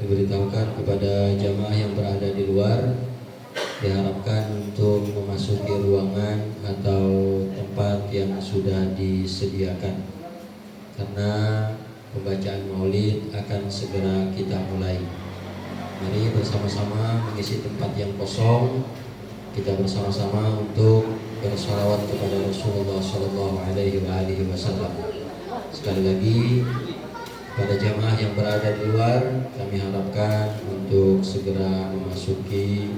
diberitahukan kepada jamaah yang berada di luar, diharapkan untuk memasuki ruangan atau tempat yang sudah disediakan, karena pembacaan maulid akan segera kita mulai. Mari bersama-sama mengisi tempat yang kosong. Kita bersama-sama untuk bersalawat kepada Rasulullah SAW. Sekali lagi, pada jamaah yang berada di luar, kami harapkan untuk segera memasuki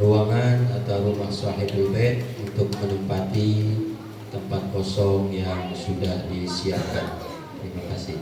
ruangan atau rumah Sahibul Bait untuk menempati tempat kosong yang sudah disiapkan. Terima kasih.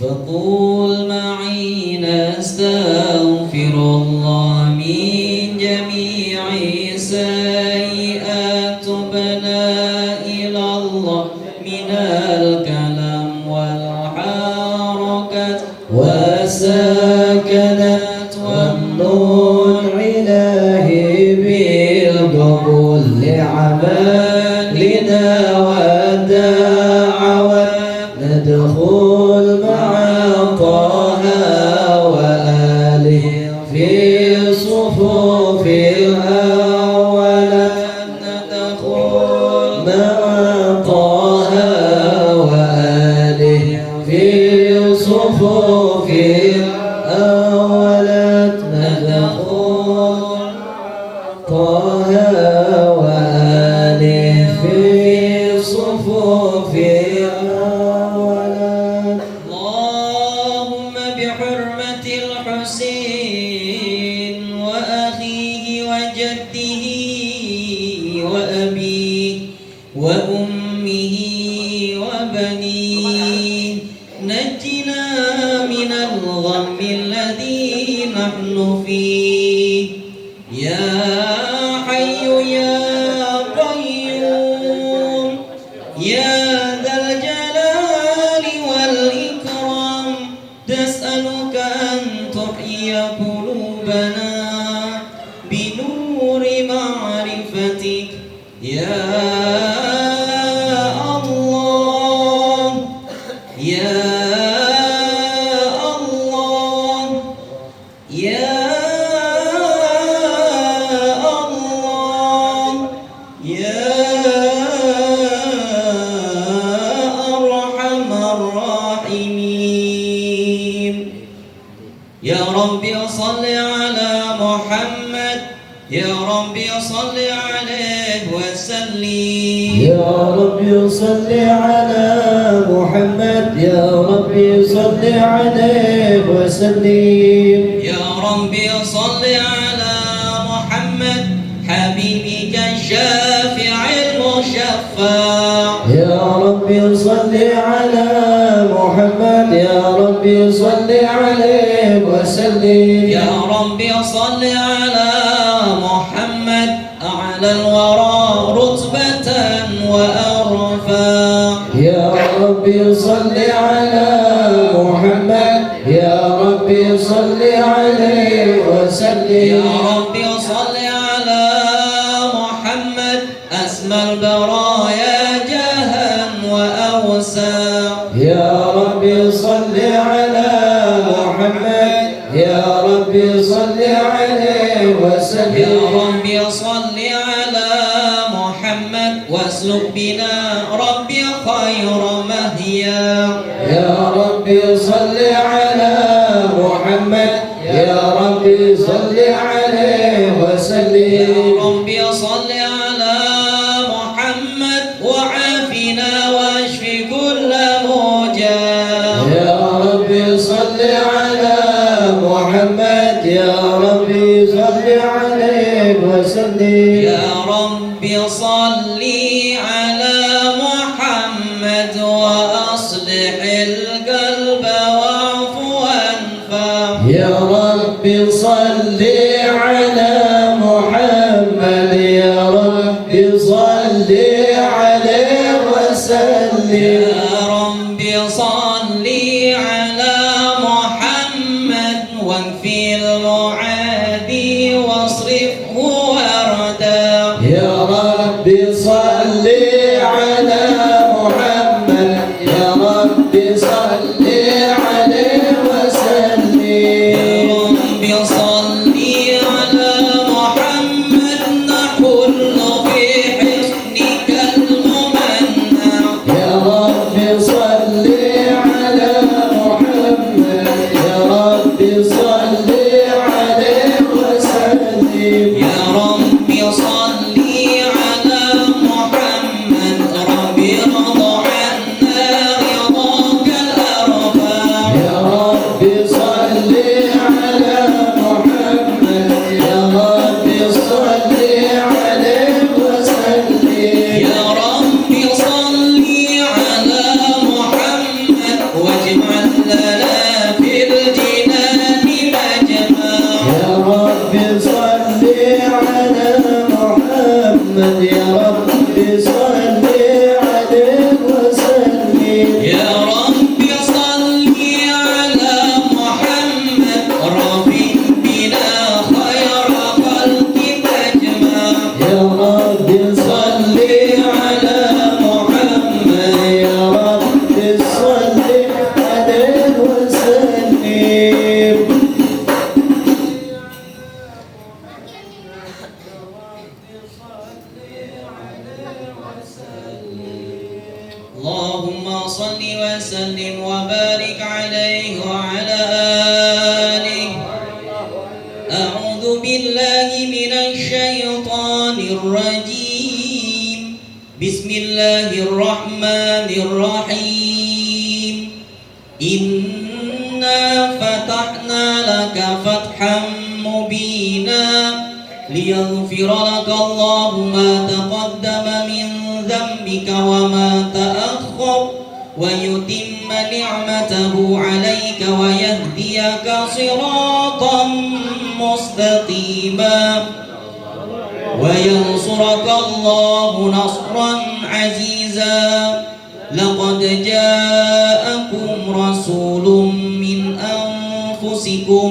فقول معي نستغفر الله من جميع السيئات تبنا إلى الله من الكلام والحركات والسكنات والنون إلهي بالقبول لعملنا والدعوات ندخل مع طه وآله في صفوف الأولى ندخل مع طه وآله في صفوف الأولى ندخل طه وآله في صفوف الحسين وأخيه وجده وأبيه وأمه وبنيه نجنا من الغم الذي نحن فيه يا حي يا قيوم يا ذا الجلال والإكرام تسألك أن تحيي قلوبنا بنور معرفتك يا الله يا الله يا الله يا أرحم الراحمين يا رب صل على محمد يا رب صل عليه وسلم يا رب صل على محمد يا رب صل عليه وسلم يا رب صل على محمد حبيبك الشافع المشفع يا رب صل على محمد يا رب صل عليه وسلم يا رب صل على محمد أعلى الورى رتبة وأرفع يا رب صل على محمد يا رب صل عليه وسلم يا رب صل على محمد أسمى البرايا جاها وأوسع يا رب صل على محمد يا رب صل عليه وسلم يا رب صل على محمد واسلك بنا ربي خير مهيا يا رب صل على محمد يا رب صل عليه وسلم يا رب صل عليه وسلم يا رب صل على محمد وأصلح القلب واعف وانفع يا رب صل على محمد يا رب صل عليه وسلم يا رب صل على محمد واكفي المعادي واصرفه وردا يا رب صل على محمد يا رب صل عليه وسلم رب صل على محمد نحل في حسنك الممنع يا رب صل على محمد يا رب صل عليه وسلم يا رب صل على محمد رب ارض عنا رضاك الأربع يا رب صل على محمد يا رب صل عليه وسلم يا رب صل على محمد واجمع لنا في الجنان مجمع يا رب صل على محمد يا رب صل عليه وسلم يا رب صل على محمد رفيق بنا خير خلقك اجمع يا رب صل على محمد يا رب صل عليه وسلم اللهم صل وسلم وبارك عليه وعلى آله. أعوذ بالله من الشيطان الرجيم. بسم الله الرحمن الرحيم. إنا فتحنا لك فتحا مبينا ليغفر لك الله ما تقدم من ذنبك وما تأخر ويتم نعمته عليك ويهديك صراطا مستقيما وينصرك الله نصرا عزيزا. لقد جاءكم رسول من أنفسكم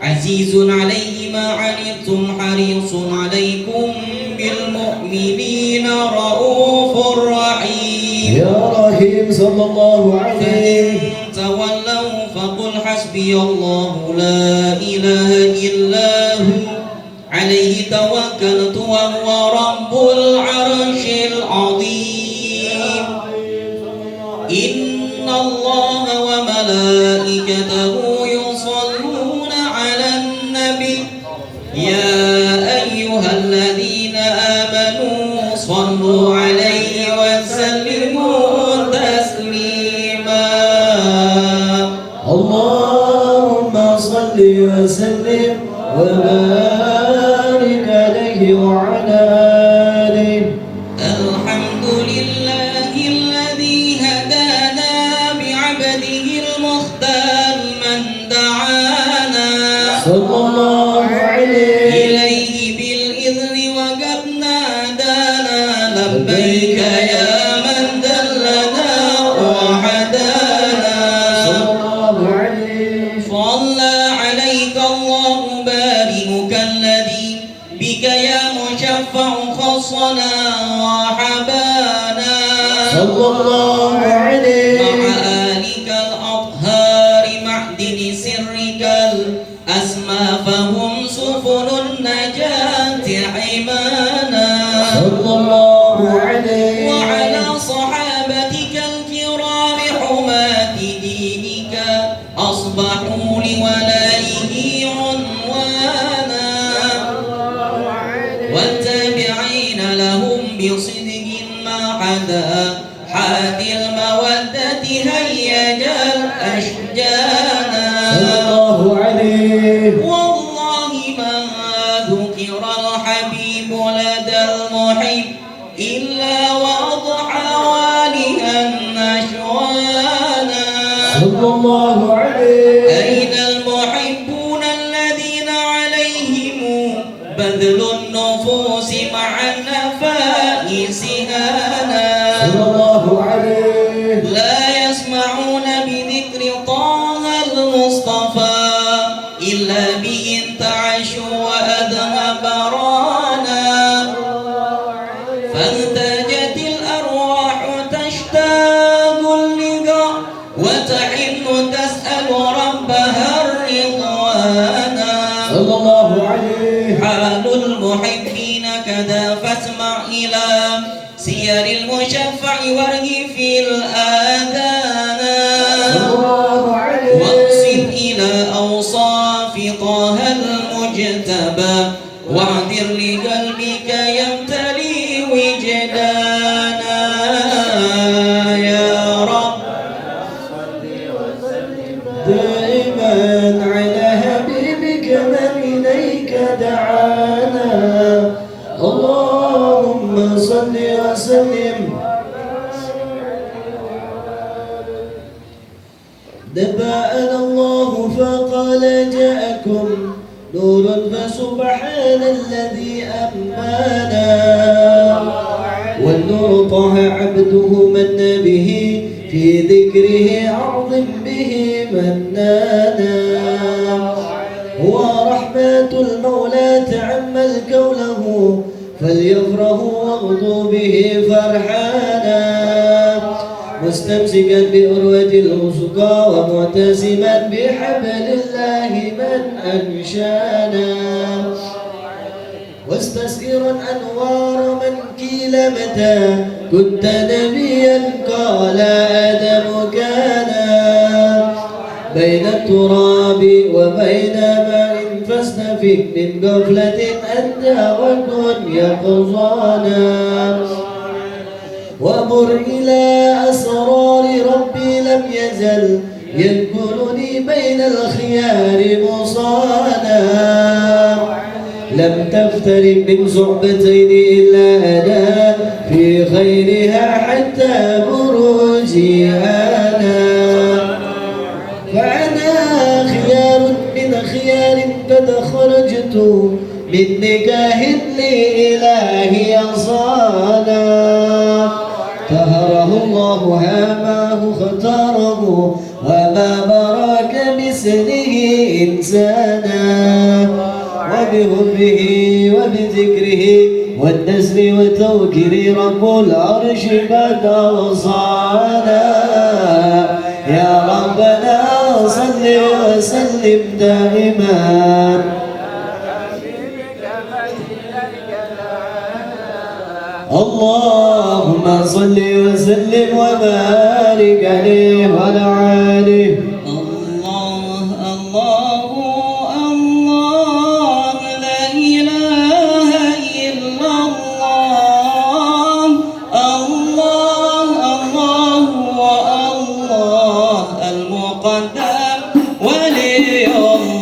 عزيز عليه ما عنتم حريص عليكم بالمؤمنين رؤوف رحيم. يا رحيم صلى الله عليه فإن تولوا فقل حسبي الله لا إله إلا هو عليه توكلت وهو رب العرش العظيم. إن الله وملائكته يصلون على النبي يا أيها الذين آمنوا صلوا عليه وسلموا تسليما. اللهم صل وسلم وبارك عليه وعلى آله الحمد لله الذي هدانا بعبده المختار من دعانا صلى الله عليه إليه بالإذن وقد نادانا لبيك يا من دلنا وهدانا. صلى الله عليه صلى عليك الله بارئك الذي بك يا مشفع خصنا وحبانا. صلى الله عليه مع آلك الأطهار معدن سرك الأسمى فهم سفن النجاة حمانا. صلى الله عليه وعلى صحابتك الكرام حماة دينك أصبحوا لولائه عنوانا. والتابعين لهم بصدق ما حدا حاد المودة هيج الأشجانا. صلى الله عليه والله ما ذو يرى الحبيب لدى المحب إلا وأضحى والها نشوانا. صلى الله عليه. أين المحبون الذين عليهم بذل النفوس مع النفائس هانا. صلى الله عليه. لا يسمعون بذكر طه المصطفى إلا بإن تعشوا وأذهب رانا. فانتجت الأرواح تشتاق اللقاء وتحن تسأل ربها الرضوانا. صلى الله عليه. حال المحبين كذا فاسمع إلى سير المشفع وارغ في الآذان. صلى الله عليه. واقصد إلى أوصاف طه المجتبى واعذر لقلبك يمتلي وجدانا. يا رب دائما على حبيبك من إليك دعانا. اللهم صل وسلم. نبأنا الله فقال جاءكم نور فسبحان الذي أمانا. والنور طه عبده من به في ذكره أعظم به منانا. هو رحمة المولى تعمل كونه فليفرحوا واغضوا به فرحانا. مستمسكا بأروة الوثقى ومعتصما بحبل الله من أنشانا. واستسيرا أنوار من قيل متى كنت نبيا قال آدم كان. بين التراب وبين ماء فاستفق من غفلة أنت وكن يقظانا. وامر إلى أسرار ربي لم يزل ينقلني بين الخيار مصانا. لم تفترق من صحبتين إلا أنا في خيرها حتى بروزي أنا. فأنا خيار من خيار قد خرجت من نكاه لإلهي صانا. طهره الله هاماه اختاره وما براك مثله إنسانا. وبحبه وبذكره والنسر والتوكيل رب العرش قد أوصانا. يا ربنا صل وسلم دائما. اللهم صل وسلم وبارك عليه وعلى آله. الله الله الله لا إله إلا الله. الله الله الله المقدم ولي الله.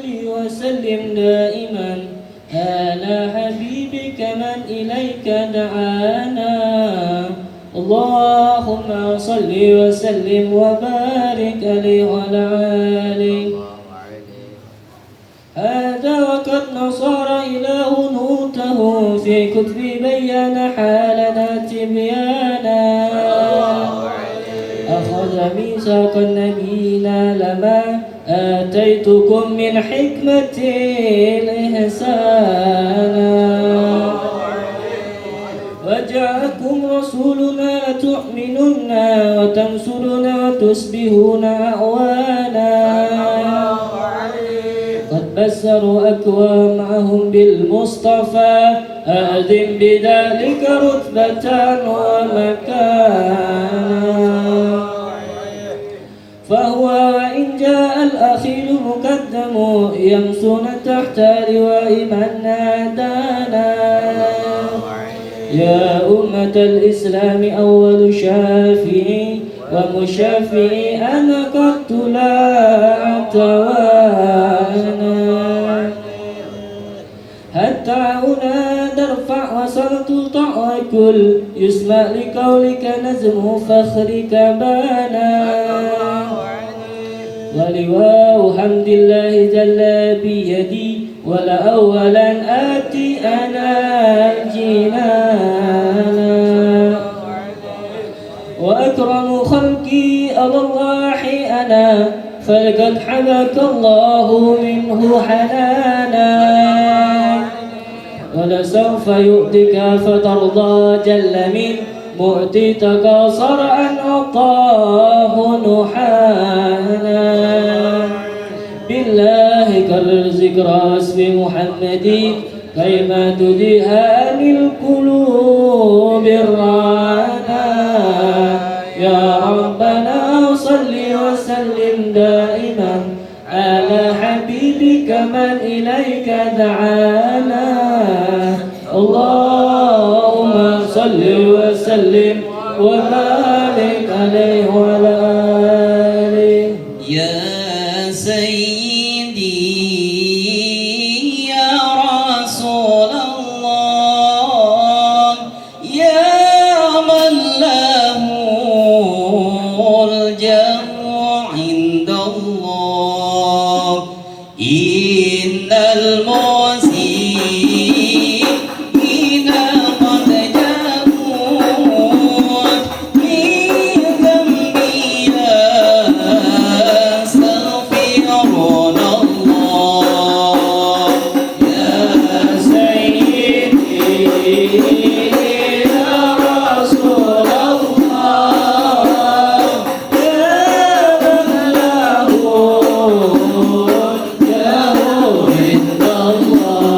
صل وسلم دائما على حبيبك من إليك دعانا اللهم صل وسلم وبارك عليه وعلى آله هذا وقد نصر إله نوته في كتب بيان حالنا تبيانا أخذ ميثاق النبيين لما آتيتكم من حكمة الإحسانا وجاءكم رسولنا تؤمنون وتنصرون وتصبحون أعوانا قد بشروا أكوامهم بالمصطفى أعظم بذلك رتبة ومكانا فهو وإن جاء الأخير المقدم يمسون تحت لواء من نادانا يا أمة الإسلام أول شافعي ومشافعي أنا قد لا أتوانا حتى أناد ارفع وصلت طع كل يسمع لقولك نزم فخرك بانا ولواء حمد الله جل بيدي ولا أولا آتي أنا الجنانا وأكرم خلقي على الله أنا فلقد حبك الله منه حنانا ولسوف يؤتك فترضى جل من مؤتيتك صرعا عطاه نحانا بالله كرر ذكرى اسم محمد كيما تديها للقلوب الرانا يا ربنا صل وسلم دائما على حبيبك من إليك دعانا اللهم صل وسلم وبارك عليه وعلى آله يا سيدي يا رسول الله يا من له الجمع عند الله إن المسيء قد جاءوا من ذنبنا يستغفرون الله يا سيدي يا رسول الله يا من له الجمع عند الله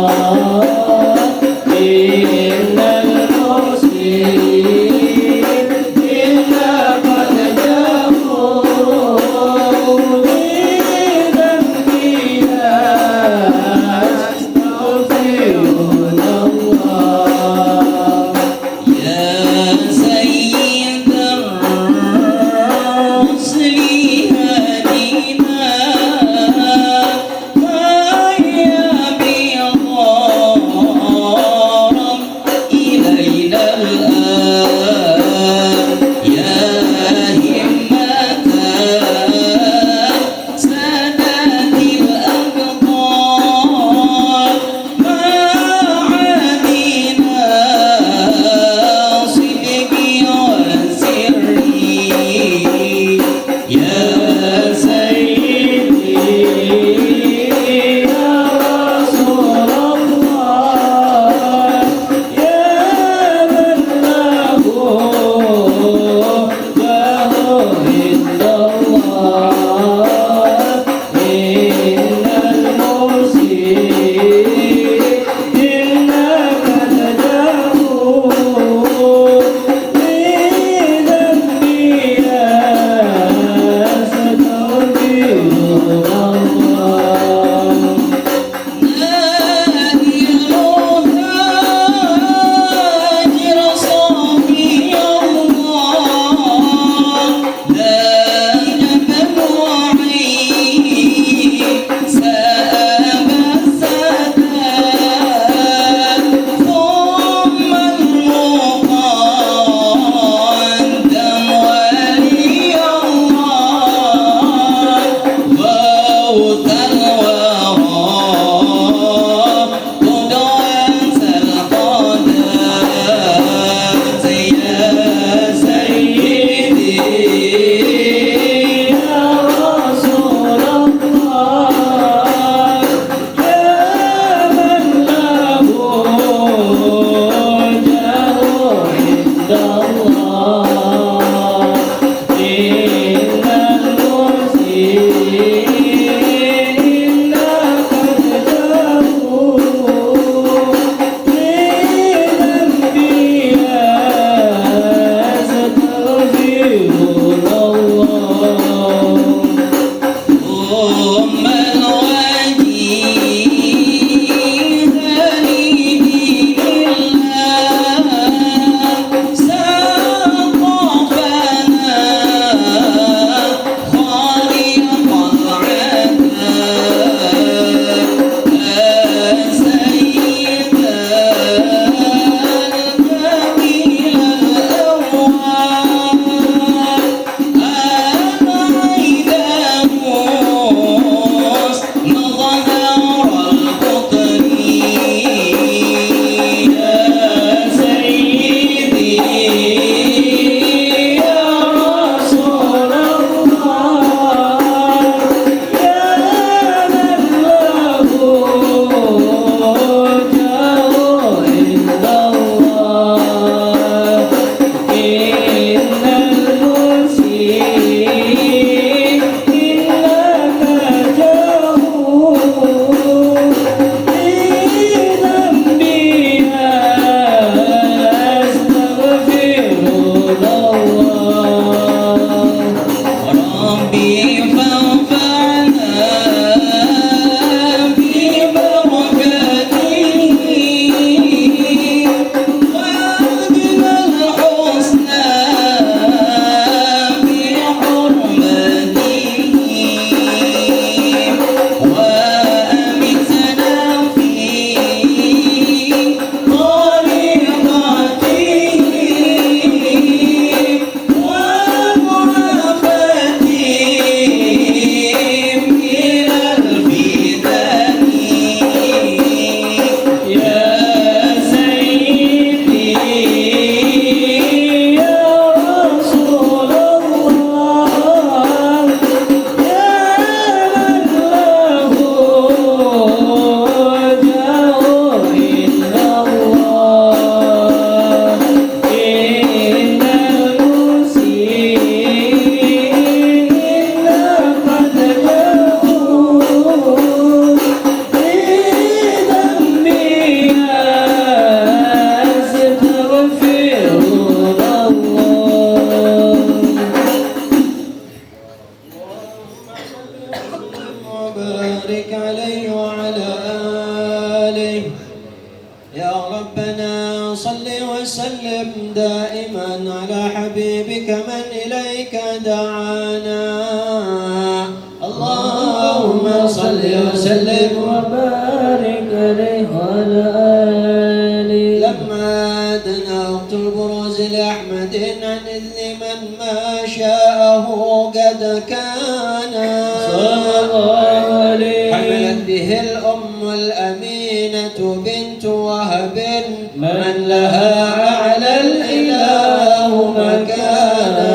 عليه وعلى آله. يا ربنا صل وسلم دائما على حبيبك من إليك دعانا. اللهم صل وسلم وبارك عليه وعلى آله. لما دنا وقت البروز لأحمد عن إذن من ما شاءه قد كان. صلى الله عليه. حملت به الأم الأمينة بنت وهب من لها أعلى الإله مكانا.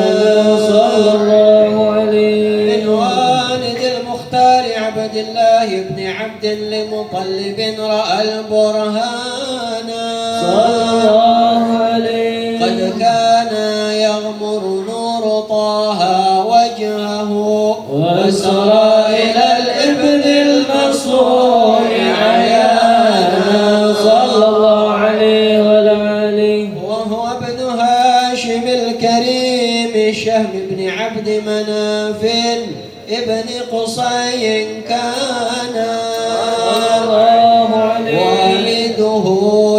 صلى الله عليه. من والد المختار عبد الله بن عبد لمطلب رأى البرهان. صلى الله عليه. قد كان يغمر نور طه وجهه وسرى إلى الابن المصروع عيانا. صلى الله عليه وعلى آله. وهو ابن هاشم الكريم شهم بن عبد مناف ابن قصي كان. الله عليه. والده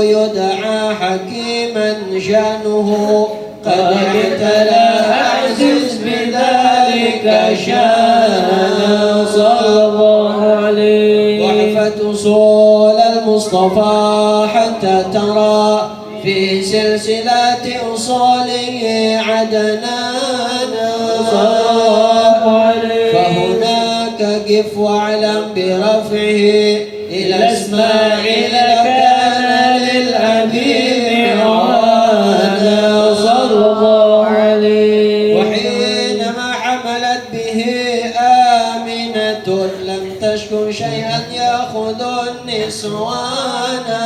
يدعى حكيما شأنه قد اعتلى أعزز بذلك شانا. صلى الله عليه. وحفت أصول المصطفى حتى ترى في سلسلة أصوله عدنانا. صلى الله عليه. فهناك قف واعلم برفعه إلى إسماعيل كان للأبي عوانا. صلى الله عليه. وحينما حملت به آمنة لم تشكو شيئا يأخذ النسوانا.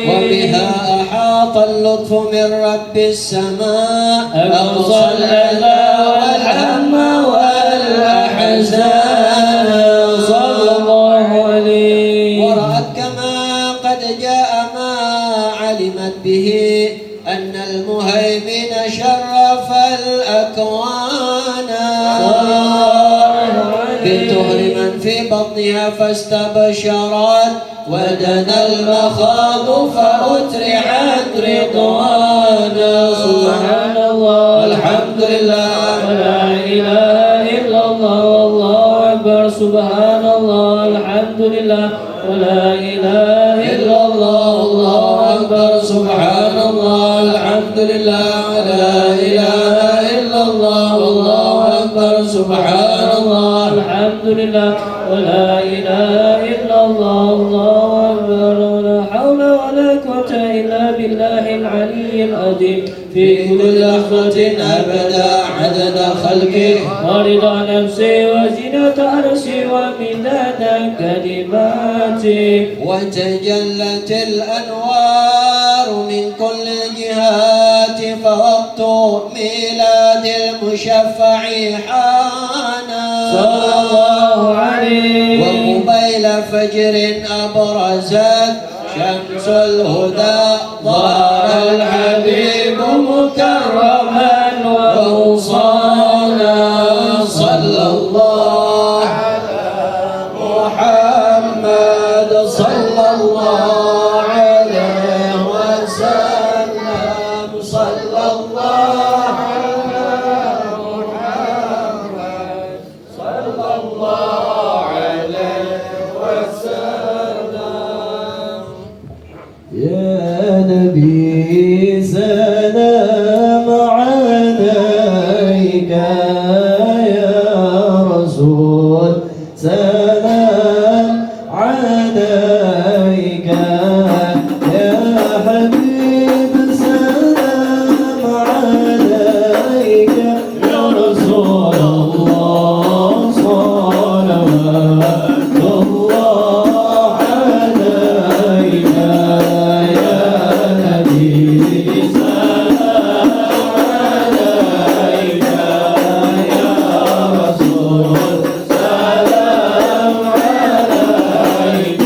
وبها أحاط اللطف من رب السماء أقصى الأذى والهم والأحزان. صلى الله عليه. ورأت كما قد جاء ما علمت به أن المهيمن شرف الأكوان. بنت هرما في بطنها فاستبشرت ودنا المخاض فأترعت رضوانا. سبحان الله الحمد لله ولا إله إلا الله والله أكبر. سبحان الله الحمد لله ولا إله إلا الله والله أكبر. سبحان الله الحمد لله ولا إله إلا الله والله أكبر. سبحان الله الحمد لله ولا إله إلا الله والله أكبر. ولا حول ولا قوة إلا بالله العلي العظيم. في كل لحظة أبدا عدد خلقه ورضا نفسي وزنة عرشي ومداد كلماتي. وتجلت الأنوار من كل الجهات فوقت ميلاد المشفع حانا. صلى الله عليه. وقبيل فجر أبرزت شمس الهدى ظهر الحبيب مكرما ووصانا. صلى الله على محمد صلى الله عليه وسلم. صلى الله على محمد صلى الله عليه وسلم. يا نبي سلام عليك، يا رسول سلام عليك، يا حبيب سلام عليك، يا رسول الله صلوات الله عليك. يا نبي سلام عليك، يا رسول سلام عليك.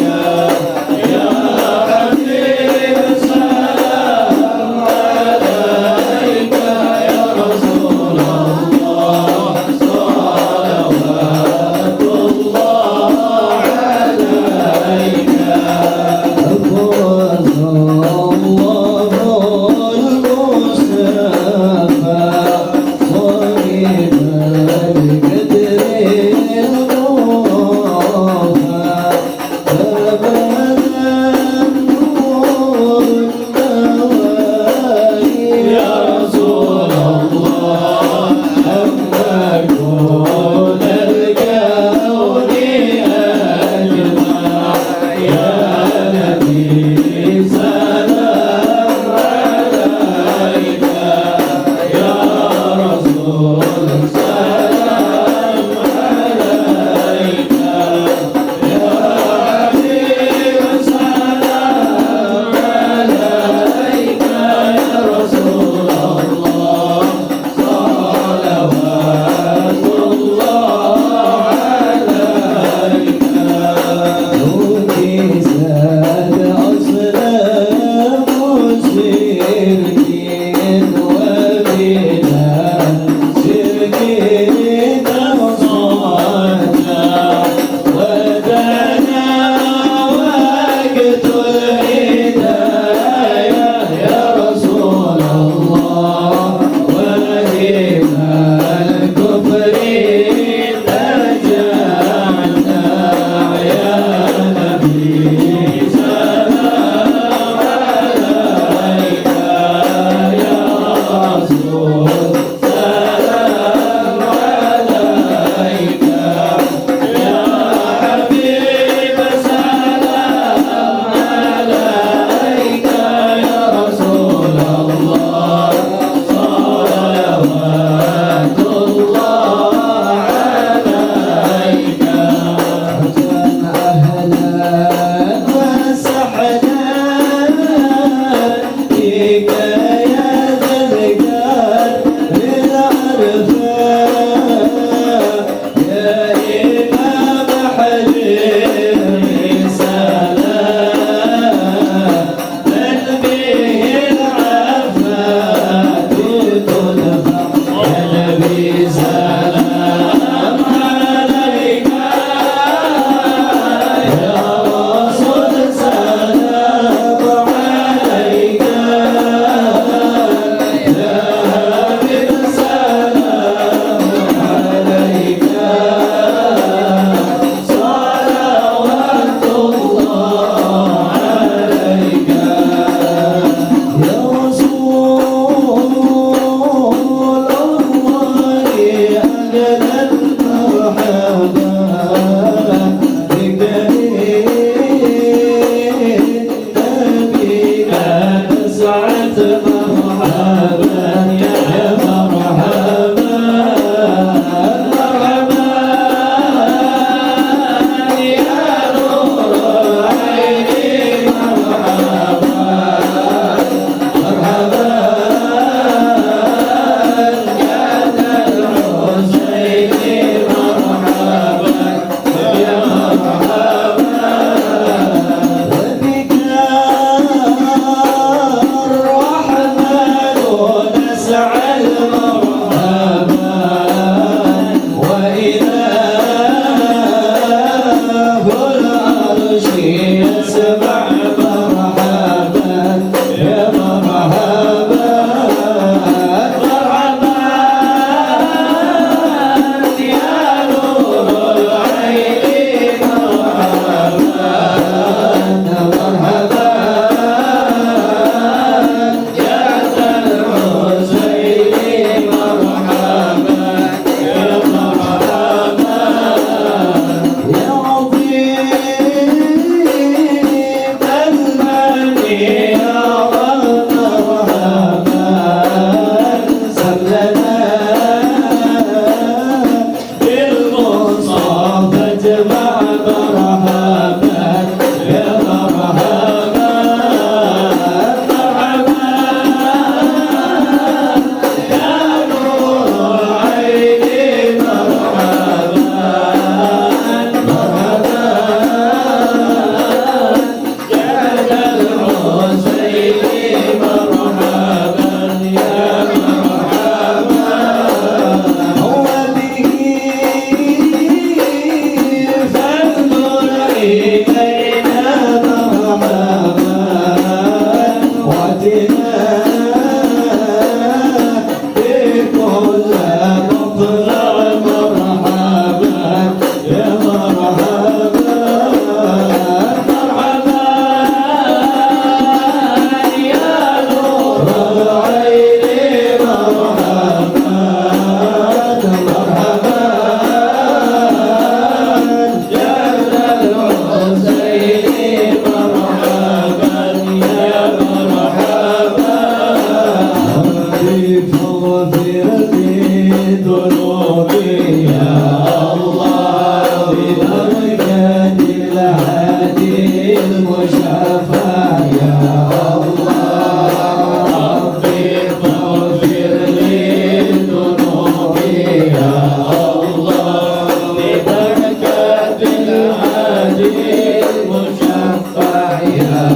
الهادي المشفع يا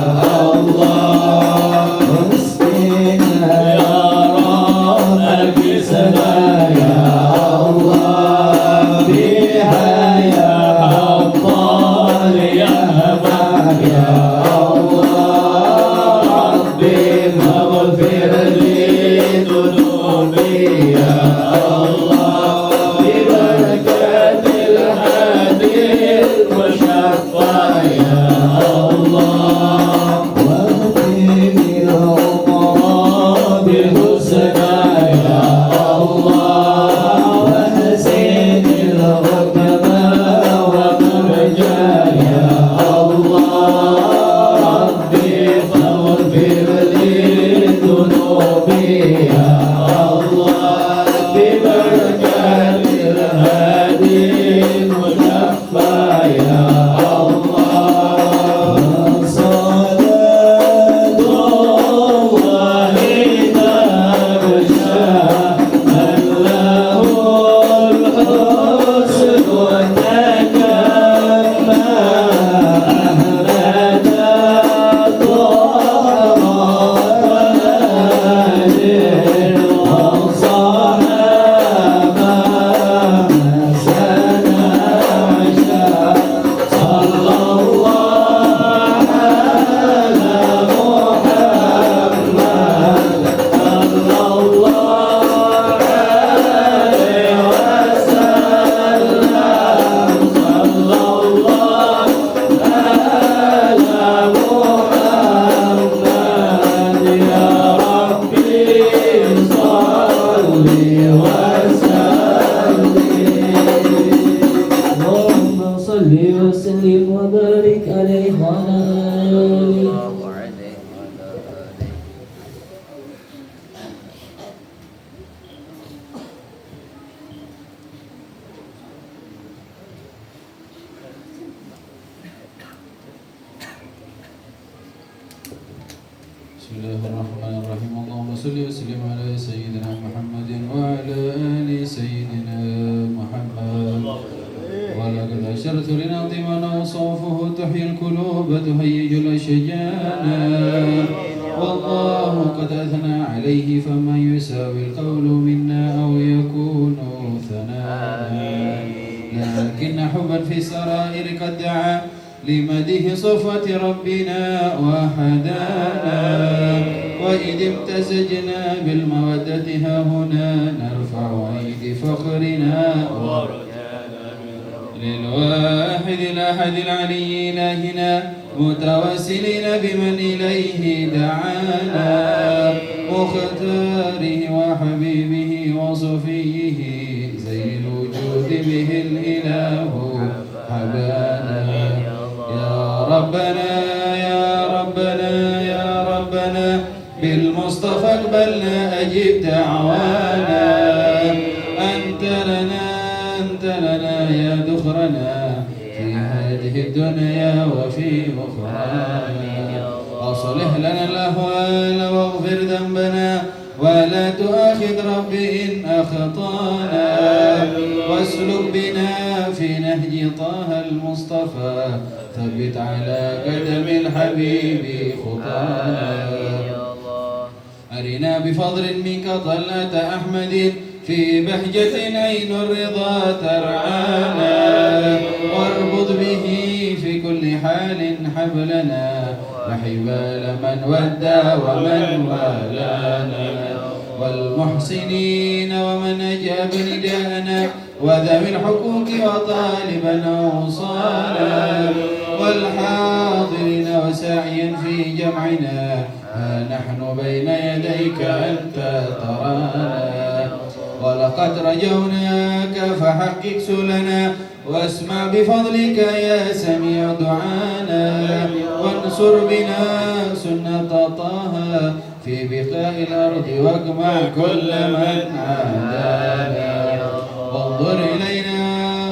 الله اسقنا يا رب أجسنا يا الله بها يا عطار يا هبا يا الله ربي فاغفر لي ذنوبي يا الله ببركة الهادي المشفع يا الله واهدني العمر بحسنى يا الله واحسن الختم ومرجى يا الله ربي فاغفر لي ذنوبي يا الله ببركة الهادي المشفع يا الله صلاة الله تغشى من له الحسن تكمى أحمد طه وآله وصحابه سنة عشا صلى الله على محمد صلى الله عليه وسلم صلى الله على محمد يا ربي صل وسلم اللهم صل وسلم وبارك عليه وعلى آله. بسم الله الرحمن الرحيم اللهم صل وسلم على سيدنا محمد وعلى آل سيدنا محمد ولقد أشرت لنظم أوصافه تحيي القلوب تهيج الأشجان والله قد أثنى عليه فمن يساوي القول منا أو يكون ثناء لكن حبا في السرائر قد دعا لمده صفة ربنا وحدانا وإذ امتزجنا بالمودة ها هنا نرفع أيدي فخرنا للواحد الأحد العلي إلهنا متوسلين بمن إليه دعانا مختاره وحبيبه وصفيه زين الوجود به الإله حبانا يا ربنا يا ربنا يا ربنا بالمصطفى اقبلنا أجب دعوانا أنت لنا يا دخرنا في هذه الدنيا وفي أخرانا أصلح لنا الأهوال واغفر ذنبنا ولا تؤاخذ رب إن أخطانا واسلك بنا في نهج طه المصطفى ثبت على قدم الحبيب خطانا أرنا بفضل منك طلة أحمد في بهجة عين الرضا ترعانا واربط به في كل حال حبلنا وحبال من ودى ومن والانا والمحسنين ومن أجاب نداءنا وذوي الحقوق وطالبا أوصانا والحاضرين وساعيا في جمعنا ها نحن بين يديك أنت ترانا ولقد رجوناك فحقق سلنا واسمع بفضلك يا سميع دعانا وانصر بنا سنة طه في بقاء الأرض واجمع كل من عادانا وانظر إلينا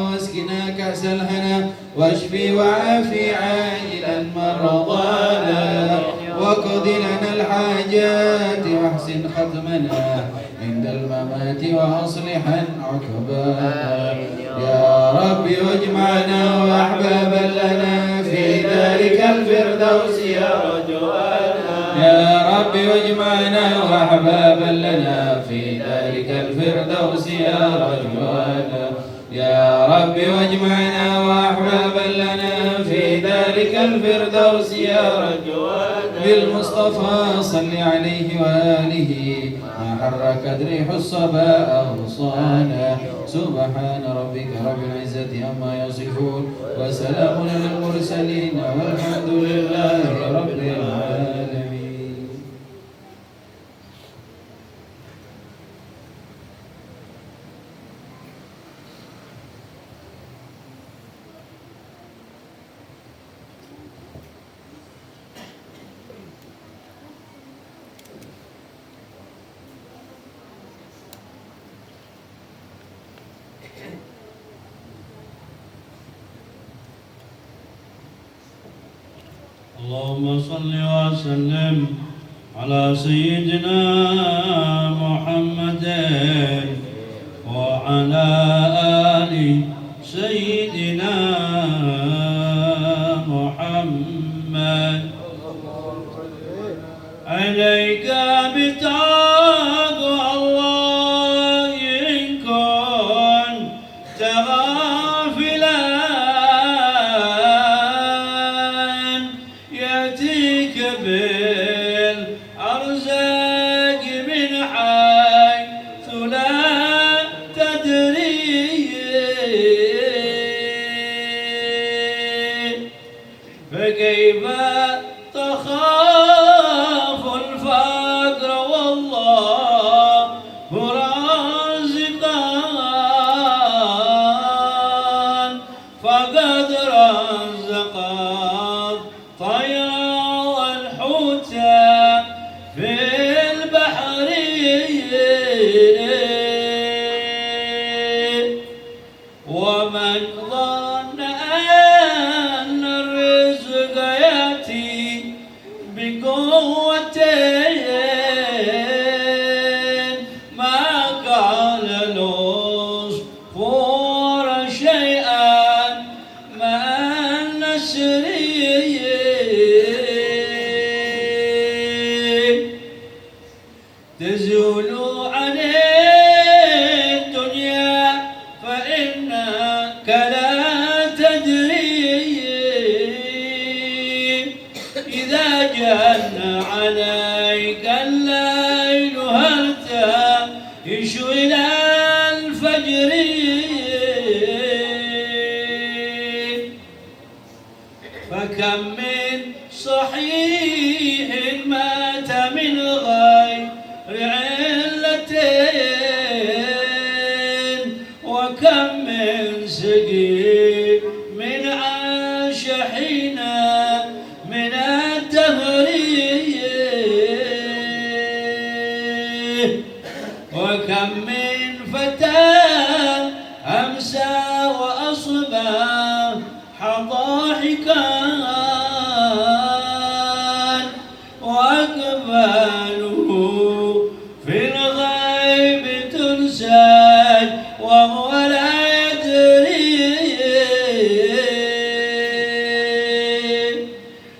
واسقنا كأس الهنا واشفي وعافي عاجلا مرضانا وقض لنا الحاجات واحسن ختمنا عند الممات وأصلحا عقبانا يا رب واجمعنا وأحبابا لنا واجمعنا وأحبابا لنا في ذلك الفردوس يا رجوانا يا رب واجمعنا وأحبابا لنا في ذلك الفردوس يا رجوانا بالمصطفى صل عليه وآله ما حركت ريح الصبا أغصانا سبحان ربك رب العزة عما يصفون وسلام على المرسلين والحمد لله رب العالمين. اللهم صل وسلم على سيدنا محمد وعلى آل سيدنا محمد عليك بتقوى الله إن كنت غافلا يأتيك بالأرزاق من حيث لا تدري فكيف تخاف الفقر والله رازقا فقد رزق الطير والحوت في البحر ومن ظن أن الرزق يأتي بقوة ما قال العصفور شيئا مع النسر تزول عن الدنيا فإنك لا تدري إذا جن عليك الليل هل تعيش إلى الفجر فكم من صحيح مات من غير علة وكم من سقيم من عاش حين من الدهر وكم من فتى أمسى وأصبح ضاحكا وأقباله في الغيب تنسج وهو لا يدري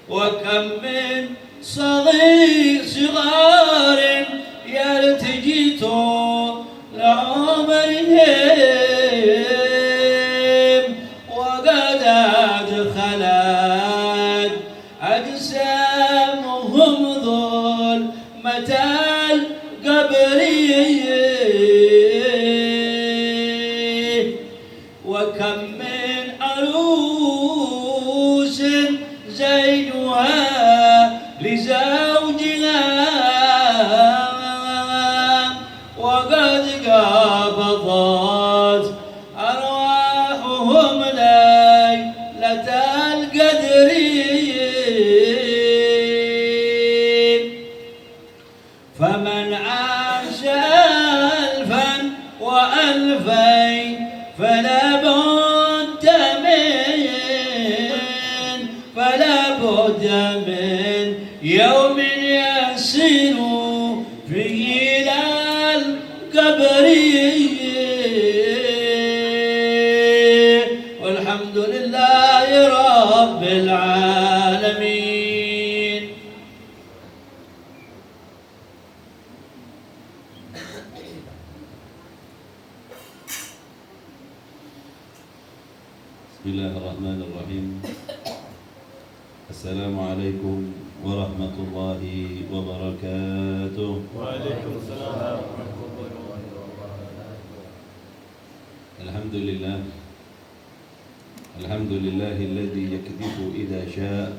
وكم من صغار يلتجي لعمرهم وقد أدخلت أجسامهم ظلمة القبر وكم من عروس زينها لزوجها وقد قبضت أرواحهم ليلة القدر فمن عاش ألفا وألفين فلا بد من يوم يسير فيه إلى القبر والحمد لله رب العالمين. السلام عليكم ورحمة الله وبركاته. وعليكم السلام ورحمة الله وبركاته. الحمد لله الحمد لله الذي يكذف إذا شاء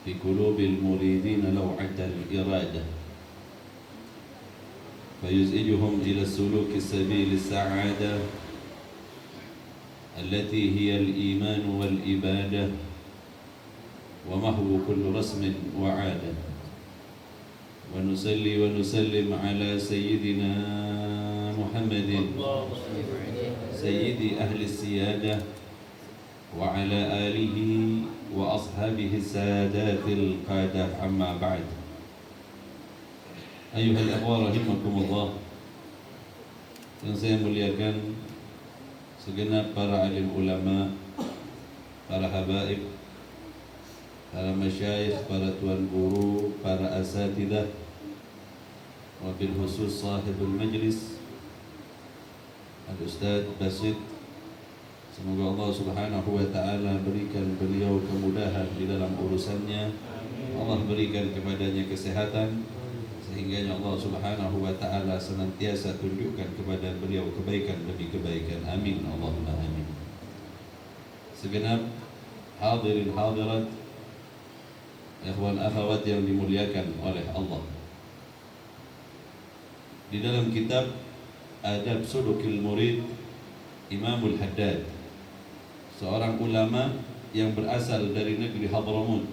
في قلوب المريدين لوعة الإرادة فيزعجهم إلى السلوك السبيل السعادة التي هي الإيمان والإبادة ومحو كل رسم وعادة. ونصلي ونسلم على سيدنا محمد سيد أهل السيادة وعلى آله وأصحابه السادات القادة. أما بعد، أيها الأخوة رحمكم الله, yang saya muliakan segenap para alim ulama, para habaib, para masyayikh, para tuan guru, para asatidah, wabil khusus sahibul majlis Al-Ustaz Basit. Semoga Allah Subhanahu wa ta'ala berikan beliau kemudahan di dalam urusannya. Allah berikan kepadanya kesehatan, sehingga Allah Subhanahu wa ta'ala senantiasa tunjukkan kepada beliau kebaikan demi kebaikan. Amin, Allahumma amin. Segenap hadirin hadirat, ikhwan akhwat yang dimuliakan oleh Allah, di dalam kitab Adab Sulukil Murid Imamul Haddad, seorang ulama yang berasal dari negeri Hadramut,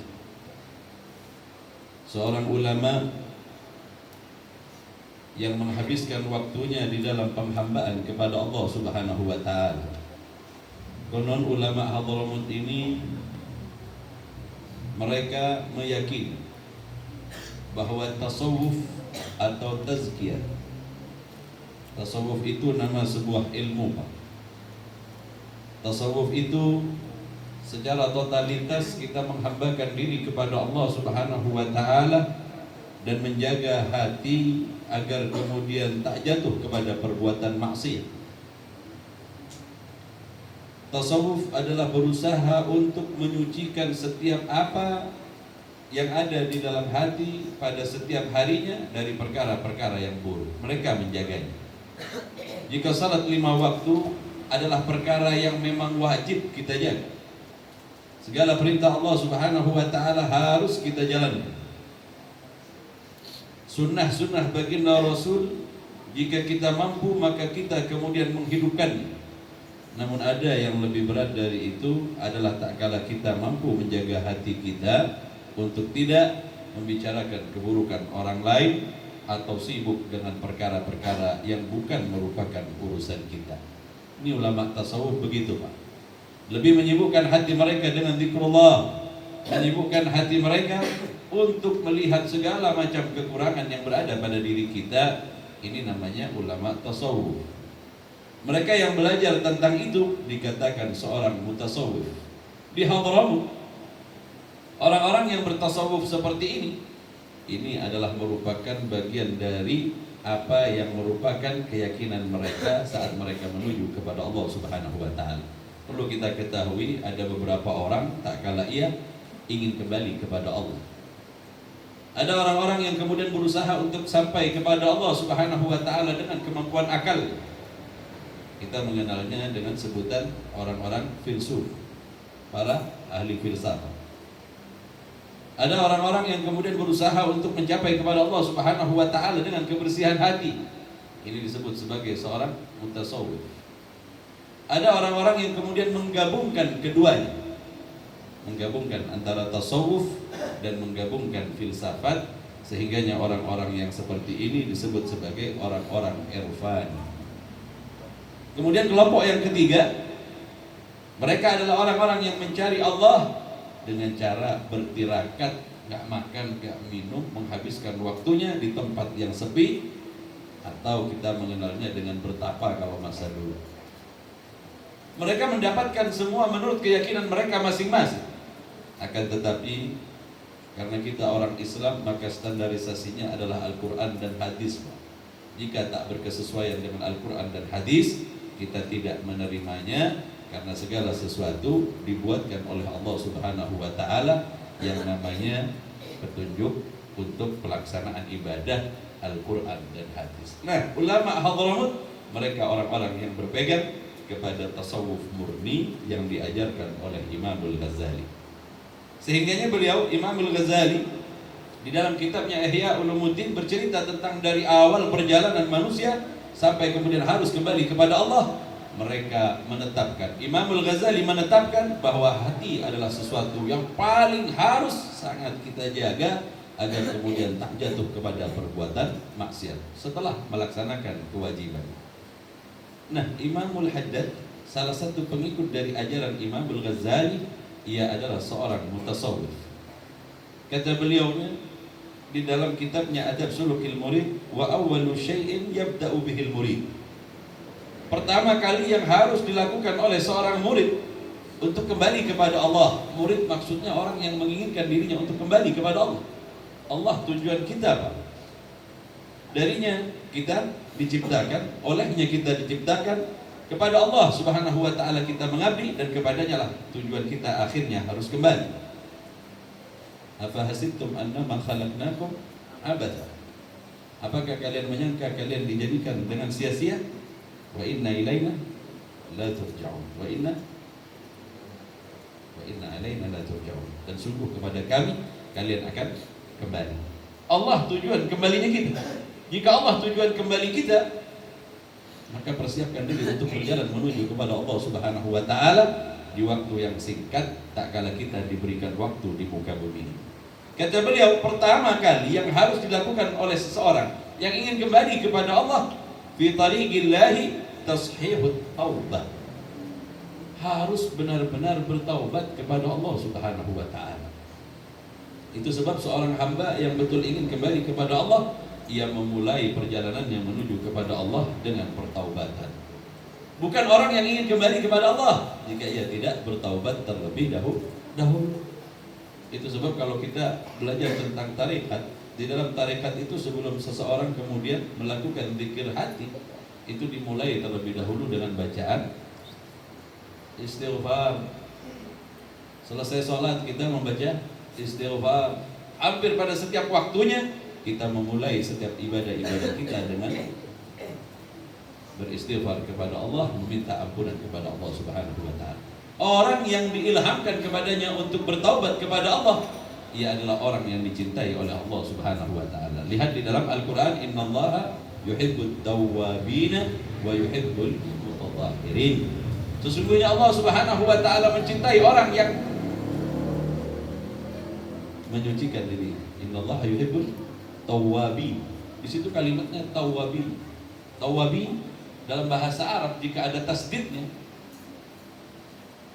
seorang ulama yang menghabiskan waktunya di dalam penghambaan kepada Allah Subhanahu wa ta'ala. Konon ulama Hadramut ini mereka meyakini bahwa tasawuf atau tazkiyah, tasawuf itu nama sebuah ilmu, Pak. Tasawuf itu secara totalitas kita menghambakan diri kepada Allah Subhanahu wa ta'ala dan menjaga hati agar kemudian tak jatuh kepada perbuatan maksiat. Tasawuf adalah berusaha untuk menyucikan setiap apa yang ada di dalam hati pada setiap harinya dari perkara-perkara yang buruk. Mereka menjaganya. Jika salat 5 waktu adalah perkara yang memang wajib kita jaga, segala perintah Allah Subhanahu wa ta'ala harus kita jalankan. Sunnah-sunnah baginda Rasul, jika kita mampu maka kita kemudian menghidupkannya. Namun ada yang lebih berat dari itu adalah tak kala kita mampu menjaga hati kita untuk tidak membicarakan keburukan orang lain atau sibuk dengan perkara-perkara yang bukan merupakan urusan kita. Ini ulama tasawuf begitu, Pak. Lebih menyibukkan hati mereka dengan zikrullah, menyibukkan hati mereka untuk melihat segala macam kekurangan yang berada pada diri kita. Ini namanya ulama tasawuf. Mereka yang belajar tentang itu dikatakan seorang mutasawuf. Di Hadramut, orang-orang yang bertasawuf seperti ini adalah merupakan bagian dari apa yang merupakan keyakinan mereka saat mereka menuju kepada Allah Subhanahu wa ta'ala. Perlu kita ketahui ada beberapa orang tak kala ia ingin kembali kepada Allah. Ada orang-orang yang kemudian berusaha untuk sampai kepada Allah Subhanahu wa ta'ala dengan kemampuan akal. Kita mengenalnya dengan sebutan orang-orang filsuf, para ahli filsafat. Ada orang-orang yang kemudian berusaha untuk mencapai kepada Allah Subhanahu wa ta'ala dengan kebersihan hati. Ini disebut sebagai seorang mutasawwif. Ada orang-orang yang kemudian menggabungkan keduanya, menggabungkan antara tasawuf dan menggabungkan filsafat, sehingganya orang-orang yang seperti ini disebut sebagai orang-orang irfan. Kemudian kelompok yang ketiga, mereka adalah orang-orang yang mencari Allah dengan cara bertirakat, gak makan, gak minum, menghabiskan waktunya di tempat yang sepi, atau kita mengenalnya dengan bertapa kalau masa dulu. Mereka mendapatkan semua menurut keyakinan mereka masing-masing. Akan tetapi karena kita orang Islam, maka standarisasinya adalah Al-Quran dan hadis. Jika tak berkesesuaian dengan Al-Quran dan hadis, kita tidak menerimanya, Karena segala sesuatu dibuatkan oleh Allah Subhanahu wa taala yang namanya petunjuk untuk pelaksanaan ibadah Al-Qur'an dan hadis. Nah, ulama Hadramut mereka orang-orang yang berpegang kepada tasawuf murni yang diajarkan oleh Imamul Ghazali. Sehingganya beliau Imamul Ghazali di dalam kitabnya Ihya Ulumuddin bercerita tentang dari awal perjalanan manusia sampai kemudian harus kembali kepada Allah. Mereka menetapkan, Imamul Ghazali menetapkan bahwa hati adalah sesuatu yang paling harus sangat kita jaga agar kemudian tak jatuh kepada perbuatan maksiat setelah melaksanakan kewajiban. Nah, Imamul Haddad salah satu pengikut dari ajaran Imamul Ghazali, ia adalah seorang mutasawwif. Kata beliau di dalam kitabnya Adab Sulukil Murid, wa awwalu syai'in yabda'u bihil murid. Pertama kali yang harus dilakukan oleh seorang murid untuk kembali kepada Allah. Murid maksudnya orang yang menginginkan dirinya untuk kembali kepada Allah. Allah tujuan kita, Pak. Darinya kita diciptakan, olehnya kita diciptakan, kepada Allah Subhanahu wa taala kita mengabdi, dan kepadanya lah tujuan kita akhirnya harus kembali. Afa hasibtum annama khalaqnakum abada. Apakah kalian menyangka kalian dijadikan dengan sia-sia? Wa inna ilaina la turja'un. Wa inna alaina la turja'un. Dan sungguh kepada kami kalian akan kembali. Allah tujuan kembalinya kita. Jika Allah tujuan kembali kita, maka persiapkan diri untuk berjalan menuju kepada Allah Subhanahu wa taala di waktu yang singkat, tak kala kita diberikan waktu di muka bumi ini. Kata beliau, pertama kali yang harus dilakukan oleh seseorang yang ingin kembali kepada Allah, fi tariqillahi tashihut taubah. Harus benar-benar bertaubat kepada Allah Subhanahu wa taala. Itu sebab seorang hamba yang betul ingin kembali kepada Allah, ia memulai perjalanannya menuju kepada Allah dengan pertaubatan. Bukan orang yang ingin kembali kepada Allah jika ia tidak bertaubat terlebih dahulu. Itu sebab kalau kita belajar tentang tarekat, di dalam tarekat itu sebelum seseorang kemudian melakukan zikir hati, itu dimulai terlebih dahulu dengan bacaan istighfar. Selesai sholat kita membaca istighfar. Hampir pada setiap waktunya kita memulai setiap ibadah-ibadah kita dengan beristighfar kepada Allah, meminta ampunan kepada Allah Subhanahu wa taala. Orang yang diilhamkan kepadanya untuk bertaubat kepada Allah, ia adalah orang yang dicintai oleh Allah Subhanahu wa taala. Lihat di dalam Al-Qur'an, innallaha yuhibbut tawwabina wa yuhibbul mutatahhirin. Sesungguhnya Allah Subhanahu wa taala mencintai orang yang menyucikan diri. Innallaha yuhibbul tawwabin. Di situ kalimatnya tawwabin. Tawwabin dalam bahasa Arab jika ada tasdidnya,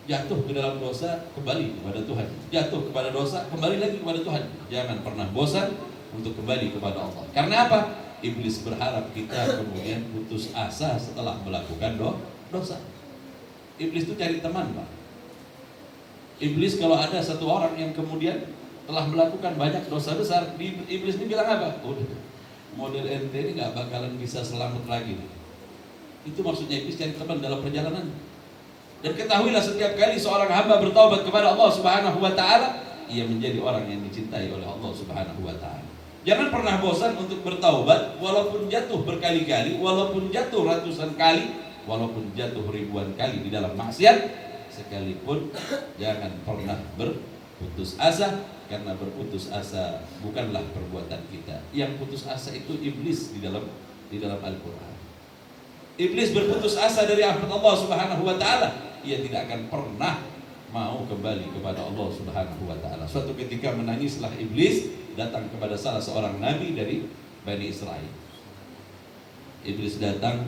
jatuh ke dalam dosa kembali kepada Tuhan, jatuh kepada dosa kembali lagi kepada Tuhan. Jangan pernah bosan untuk kembali kepada Allah. Karena apa? Iblis berharap kita kemudian putus asa setelah melakukan dosa. Iblis itu cari teman, Pak. Iblis kalau ada satu orang yang kemudian telah melakukan banyak dosa besar, iblis ini bilang apa? Udah, model ente ini gak bakalan bisa selamat lagi. Itu maksudnya iblis cari teman dalam perjalanan. Dan ketahuilah, setiap kali seorang hamba bertaubat kepada Allah Subhanahu wa taala, ia menjadi orang yang dicintai oleh Allah Subhanahu wa taala. Jangan pernah bosan untuk bertaubat, walaupun jatuh berkali-kali, walaupun jatuh ratusan kali, walaupun jatuh ribuan kali di dalam maksiat sekalipun, jangan pernah berputus asa, karena berputus asa bukanlah perbuatan kita. Yang putus asa itu iblis di dalam Al-Qur'an. Iblis berputus asa dari rahmat Allah Subhanahu wa taala. Ia tidak akan pernah mau kembali kepada Allah Subhanahu wa taala. Suatu ketika menangislah iblis datang kepada salah seorang nabi dari Bani Israel. Iblis datang,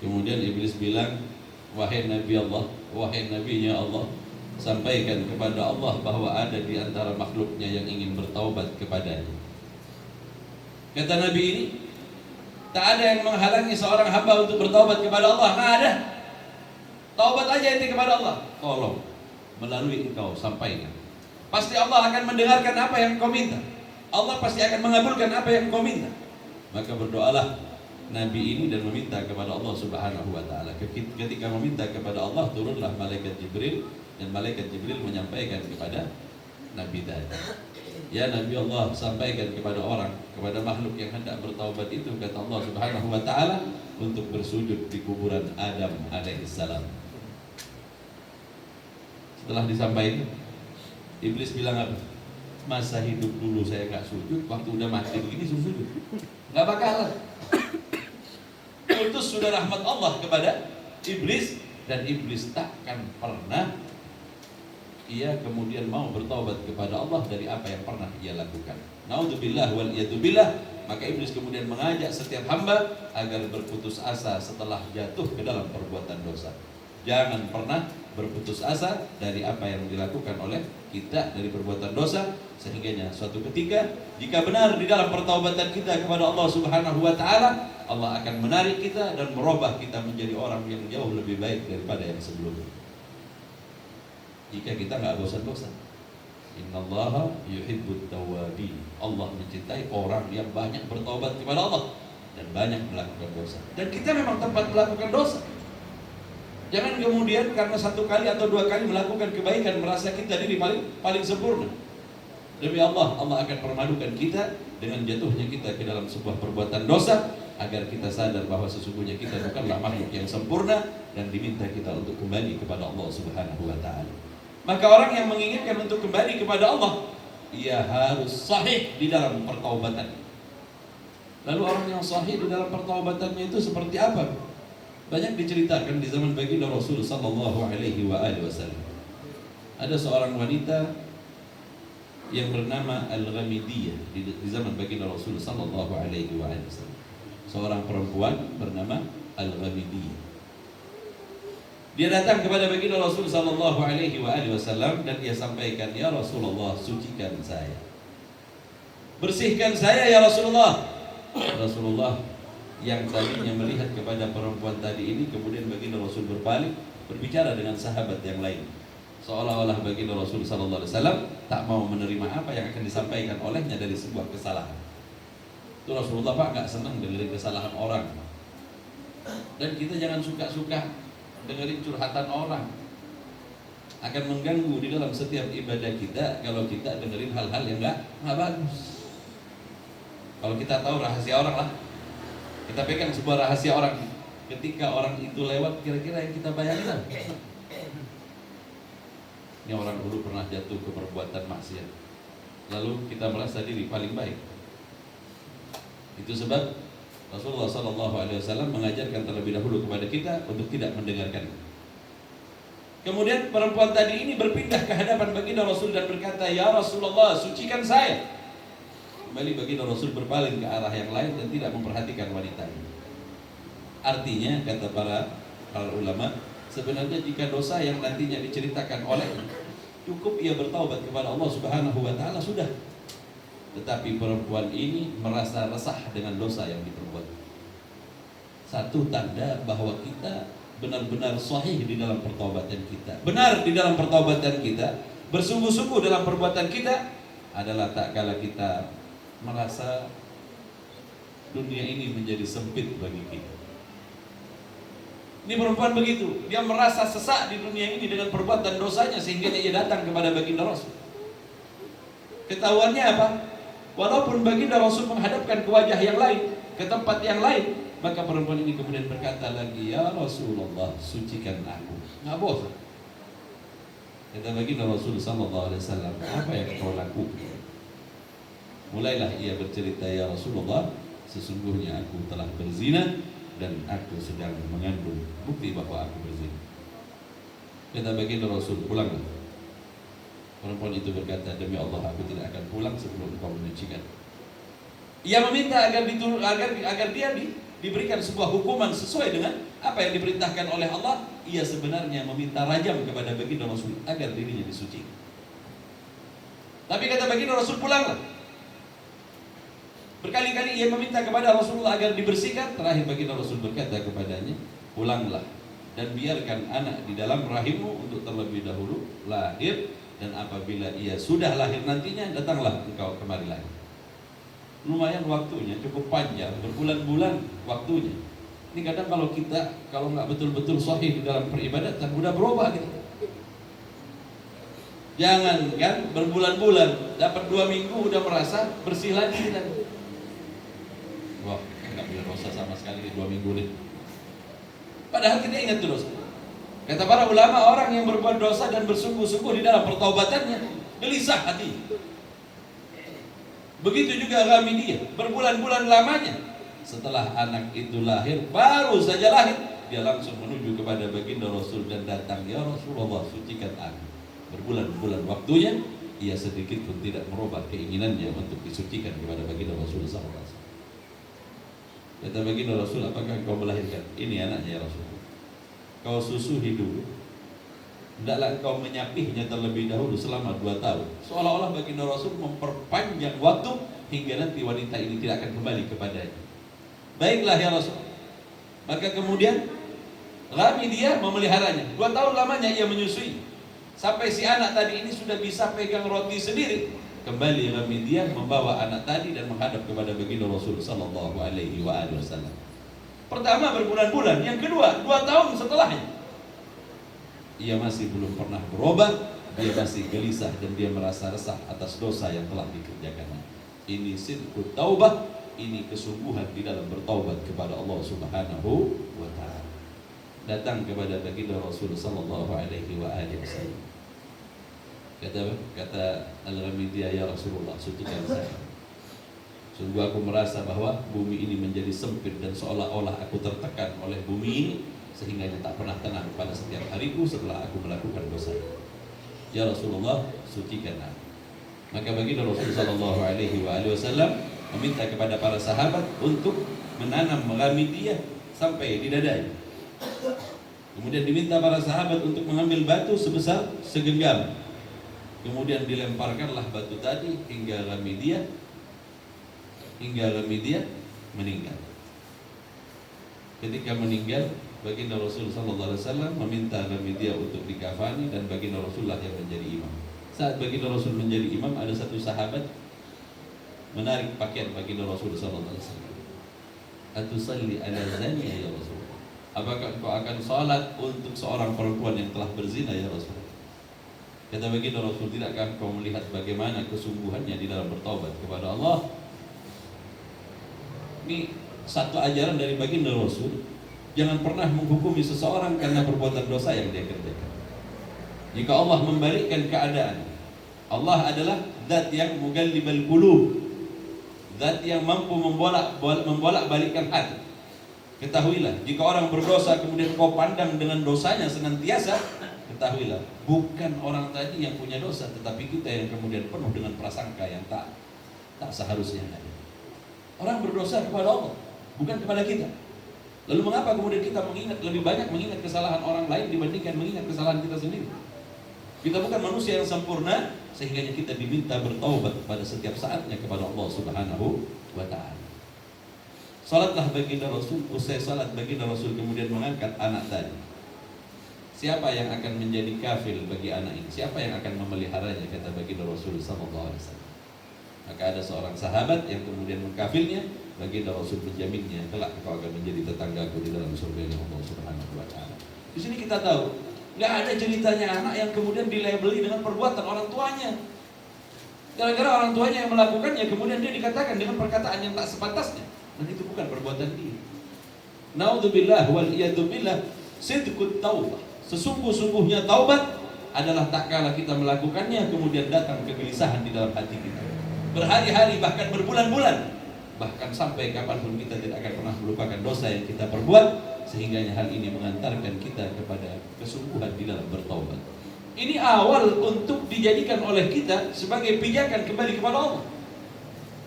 kemudian iblis bilang, wahai nabi Allah, wahai nabinya Allah, sampaikan kepada Allah bahwa ada di antara makhluknya yang ingin bertaubat kepadanya. Kata nabi ini, tak ada yang menghalangi seorang hamba untuk bertaubat kepada Allah. Nggak ada. Taubat aja ini kepada Allah. Tolong, melalui engkau sampaikan. Pasti Allah akan mendengarkan apa yang kau minta. Allah pasti akan mengabulkan apa yang kau minta. Maka berdoalah Nabi ini dan meminta kepada Allah Subhanahu wa taala. Ketika meminta kepada Allah, turunlah malaikat Jibril dan malaikat Jibril menyampaikan kepada Nabi tadi. Ya Nabi Allah, sampaikan kepada orang, kepada makhluk yang hendak bertaubat itu, kata Allah Subhanahu wa taala, untuk bersujud di kuburan Adam alaihissalam. Setelah disampaikan, Iblis bilang apa? Masa hidup dulu saya nggak sujud, waktu udah mati begini suruh sujud? Nggak bakalan. Utus sudah rahmat Allah kepada Iblis, dan Iblis takkan pernah ia kemudian mau bertaubat kepada Allah dari apa yang pernah ia lakukan. Naudzubillah wal iyadzubillah. Maka Iblis kemudian mengajak setiap hamba agar berputus asa setelah jatuh ke dalam perbuatan dosa. Jangan pernah berputus asa dari apa yang dilakukan oleh kita dari perbuatan dosa, sehingga suatu ketika jika benar di dalam pertaubatan kita kepada Allah Subhanahu wa taala, Allah akan menarik kita dan merubah kita menjadi orang yang jauh lebih baik daripada yang sebelumnya. Jika kita nggak bosan-bosan. Innallaha yuhibbut tawwabin. Allah mencintai orang yang banyak bertaubat kepada Allah dan banyak melakukan dosa. Dan kita memang tempat melakukan dosa. Jangan kemudian karena satu kali atau dua kali melakukan kebaikan merasa kita diri paling sempurna. Demi Allah, Allah akan permadukan kita dengan jatuhnya kita ke dalam sebuah perbuatan dosa, agar kita sadar bahwa sesungguhnya kita bukanlah makhluk yang sempurna dan diminta kita untuk kembali kepada Allah Subhanahu wa taala. Maka orang yang menginginkan untuk kembali kepada Allah, ia harus sahih di dalam pertaubatan. Lalu orang yang sahih di dalam pertaubatannya itu seperti apa? Banyak diceritakan di zaman baginda Rasul sallallahu alaihi wasallam. Ada seorang wanita yang bernama Al-Ghamidiyah di zaman baginda Rasul sallallahu alaihi wasallam. Seorang perempuan bernama Al-Ghamidiyah. Dia datang kepada baginda Rasul sallallahu alaihi wasallam dan dia sampaikan, "Ya Rasulullah, sucikan saya. Bersihkan saya ya Rasulullah." Rasulullah yang tadinya melihat kepada perempuan tadi ini, kemudian baginda Rasul berpaling berbicara dengan sahabat yang lain. Seolah-olah baginda Rasul sallallahu alaihi wasallam tak mau menerima apa yang akan disampaikan olehnya dari sebuah kesalahan. Itu Rasulullah Pak nggak senang dengerin kesalahan orang. Dan kita jangan suka-suka dengerin curhatan orang. Akan mengganggu di dalam setiap ibadah kita kalau kita dengerin hal-hal yang nggak bagus. Kalau kita tahu rahasia orang lah, kita pegang sebuah rahasia orang. Ketika orang itu lewat, kira-kira yang kita bayangin apa? Ini orang dulu pernah jatuh ke perbuatan maksiat, lalu kita merasa diri paling baik. Itu sebab Rasulullah SAW mengajarkan terlebih dahulu kepada kita untuk tidak mendengarkan. Kemudian perempuan tadi ini berpindah ke hadapan baginda Rasul dan berkata, "Ya Rasulullah, sucikan saya." Kembali baginda Rasul berpaling ke arah yang lain dan tidak memperhatikan wanita ini. Artinya, kata para ulama, sebenarnya jika dosa yang nantinya diceritakan olehnya cukup ia bertaubat kepada Allah Subhanahu wa taala sudah. Tetapi perempuan ini merasa resah dengan dosa yang diperbuat. Satu tanda bahwa kita benar-benar sahih di dalam pertaubatan kita, benar di dalam pertaubatan kita, bersungguh-sungguh dalam perbuatan kita, adalah tak kala kita merasa dunia ini menjadi sempit bagi kita. Ini perempuan begitu, dia merasa sesak di dunia ini dengan perbuatan dosanya, sehingga ia datang kepada baginda Rasul. Ketahuannya apa? Walaupun baginda Rasul menghadapkan ke wajah yang lain, ke tempat yang lain, maka perempuan ini kemudian berkata lagi, "Ya Rasulullah, sucikan aku." Nggak bosan. Kata baginda Rasul sallallahu alaihi wasallam, "Apa yang kau lakukan?" Mulailah ia bercerita, "Ya Rasulullah, sesungguhnya aku telah berzina dan aku sedang mengandung bukti bahwa aku berzina." Kata baginda Rasul, "Pulanglah." Perempuan itu berkata, "Demi Allah, aku tidak akan pulang sebelum engkau menyucikan." Ia meminta agar dia diberikan sebuah hukuman sesuai dengan apa yang diperintahkan oleh Allah. Ia sebenarnya meminta rajam kepada baginda Rasul agar dirinya disucikan. Tapi kata baginda Rasul, "Pulanglah." Berkali-kali ia meminta kepada Rasulullah agar dibersihkan. Terakhir baginda Rasul berkata kepadanya, "Pulanglah dan biarkan anak di dalam rahimmu untuk terlebih dahulu lahir, dan apabila ia sudah lahir nantinya, datanglah engkau kemari lagi." lumayan waktunya, cukup panjang, berbulan-bulan waktunya. Ini kadang kalau kita nggak betul-betul sahih di dalam peribadatan, udah berubah gitu. Jangan kan berbulan-bulan, dapat 2 minggu udah merasa bersih lagi kita. Wah, nggak punya dosa sama sekali 2 minggu nih. Padahal kita ingat tuh dosa. Kata para ulama, orang yang berbuat dosa dan bersungguh-sungguh di dalam pertaubatannya, gelisah hati. Begitu juga Ghamidiyah, berbulan-bulan lamanya setelah anak itu lahir, baru saja lahir, dia langsung menuju kepada baginda Rasul dan datang, ya Rasulullah, sucikan aku. Berbulan-bulan waktunya, ia sedikit pun tidak merubah keinginannya untuk disucikan kepada baginda Rasul SAW. Kata baginda Rasul, apakah kau melahirkan? Ini anaknya ya Rasul. Kau susui dulu, hendaklah kau menyapihnya terlebih dahulu selama 2 tahun. Seolah-olah baginda Rasul memperpanjang waktu hingga nanti wanita ini tidak akan kembali kepadanya. Baiklah ya Rasul. Maka kemudian Ghamidiyah memeliharanya. 2 tahun lamanya ia menyusui, sampai si anak tadi ini sudah bisa pegang roti sendiri. Kembali Ghamidiyah membawa anak tadi dan menghadap kepada baginda Rasul sallallahu alaihi wasallam. Pertama berbulan-bulan, yang kedua 2 tahun setelahnya. Ia masih belum pernah berubah, dia masih gelisah dan dia merasa resah atas dosa yang telah dikerjakannya. Ini sidqut taubah, ini kesungguhan di dalam bertaubat kepada Allah Subhanahu wa taala. Datang kepada baginda Rasul sallallahu alaihi wasallam. Kata Al-Ghamidiyah, ya Rasulullah, sucikan saya. Sungguh aku merasa bahwa bumi ini menjadi sempit dan seolah-olah aku tertekan oleh bumi ini, sehingga tak pernah tenang pada setiap hariku setelah aku melakukan dosa. Ya Rasulullah, sucikan aku. Maka baginda Rasul sallallahu alaihi wasallam meminta kepada para sahabat untuk menanam Ghamidiyah sampai di dadanya. Kemudian diminta para sahabat untuk mengambil batu sebesar segenggam. Kemudian dilemparkanlah batu tadi hingga Ghamidiyah meninggal. Ketika meninggal, baginda Rasul sallallahu alaihi wasallam meminta Ghamidiyah untuk dikafani dan baginda Rasulullah yang menjadi imam. Saat baginda Rasul menjadi imam, ada satu sahabat menarik pakaian baginda Rasul sallallahu alaihi wasallam. Atusalli ala zani ya Rasul? Apakah engkau akan salat untuk seorang perempuan yang telah berzina ya Rasul? Kata baginda Rasul, tidakkah engkau melihat bagaimana kesungguhannya di dalam bertaubat kepada Allah? Ini satu ajaran dari baginda Rasul. Jangan pernah menghukumi seseorang karena perbuatan dosa yang dia kerjakan. Jika Allah membalikkan keadaan, Allah adalah zat yang mugallibal qulub, zat yang mampu membolak-balikkan hati. Ketahuilah, jika orang berdosa kemudian kau pandang dengan dosanya senantiasa, ketahuilah, bukan orang tadi yang punya dosa, tetapi kita yang kemudian penuh dengan prasangka yang tak seharusnya ada. Orang berdosa kepada Allah, bukan kepada kita. Lalu mengapa kemudian kita lebih banyak mengingat kesalahan orang lain dibandingkan mengingat kesalahan kita sendiri? Kita bukan manusia yang sempurna, sehingga kita diminta bertaubat pada setiap saatnya kepada Allah Subhanahu wa ta'ala. Salatlah baginda Rasul, usai salat baginda Rasul kemudian mengangkat anak tadi. Siapa yang akan menjadi kafil bagi anak ini? Siapa yang akan memeliharanya? Kata baginda Rasul sallallahu alaihi wasallam. Maka ada seorang sahabat yang kemudian mengkafilnya, baginda Rasul menjaminnya, kelak kau akan menjadi tetanggaku di dalam surga Allah Subhanahu wa ta'ala. Di sini kita tahu, nggak ada ceritanya anak yang kemudian dilabeli dengan perbuatan orang tuanya. Gara-gara orang tuanya yang melakukannya, kemudian dia dikatakan dengan perkataan yang tak sepantasnya, dan itu bukan perbuatan dia. Naudzubillah wal iyadzubillah, sidqut taubah. Sesungguh-sungguhnya taubat adalah tak kala kita melakukannya kemudian datang kegelisahan di dalam hati kita. Berhari-hari bahkan berbulan-bulan, bahkan sampai kapanpun kita tidak akan pernah melupakan dosa yang kita perbuat, sehingga hal ini mengantarkan kita kepada kesungguhan di dalam bertaubat. Ini awal untuk dijadikan oleh kita sebagai pijakan kembali kepada Allah.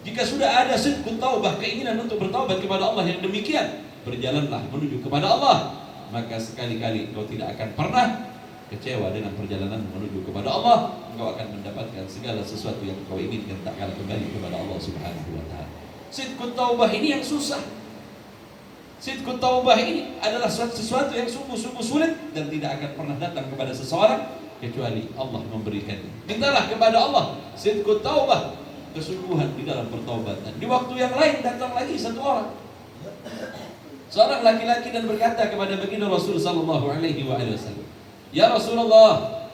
Jika sudah ada sidqut taubah, keinginan untuk bertaubat kepada Allah yang demikian, berjalanlah menuju kepada Allah, maka sekali-kali engkau tidak akan pernah kecewa dengan perjalanan menuju kepada Allah. Engkau akan mendapatkan segala sesuatu yang kau inginkan tak kalah kembali kepada Allah Subhanahu wa ta'ala. Sidqut taubah ini yang susah. Sidqut taubah ini adalah sesuatu yang sungguh-sungguh sulit dan tidak akan pernah datang kepada seseorang kecuali Allah memberikannya. Mintalah kepada Allah sidqut taubah, kesungguhan di dalam pertobatan. Di waktu yang lain datang lagi satu orang, seorang laki-laki, dan berkata kepada baginda Rasul sallallahu alaihi wasallam, "Ya Rasulullah,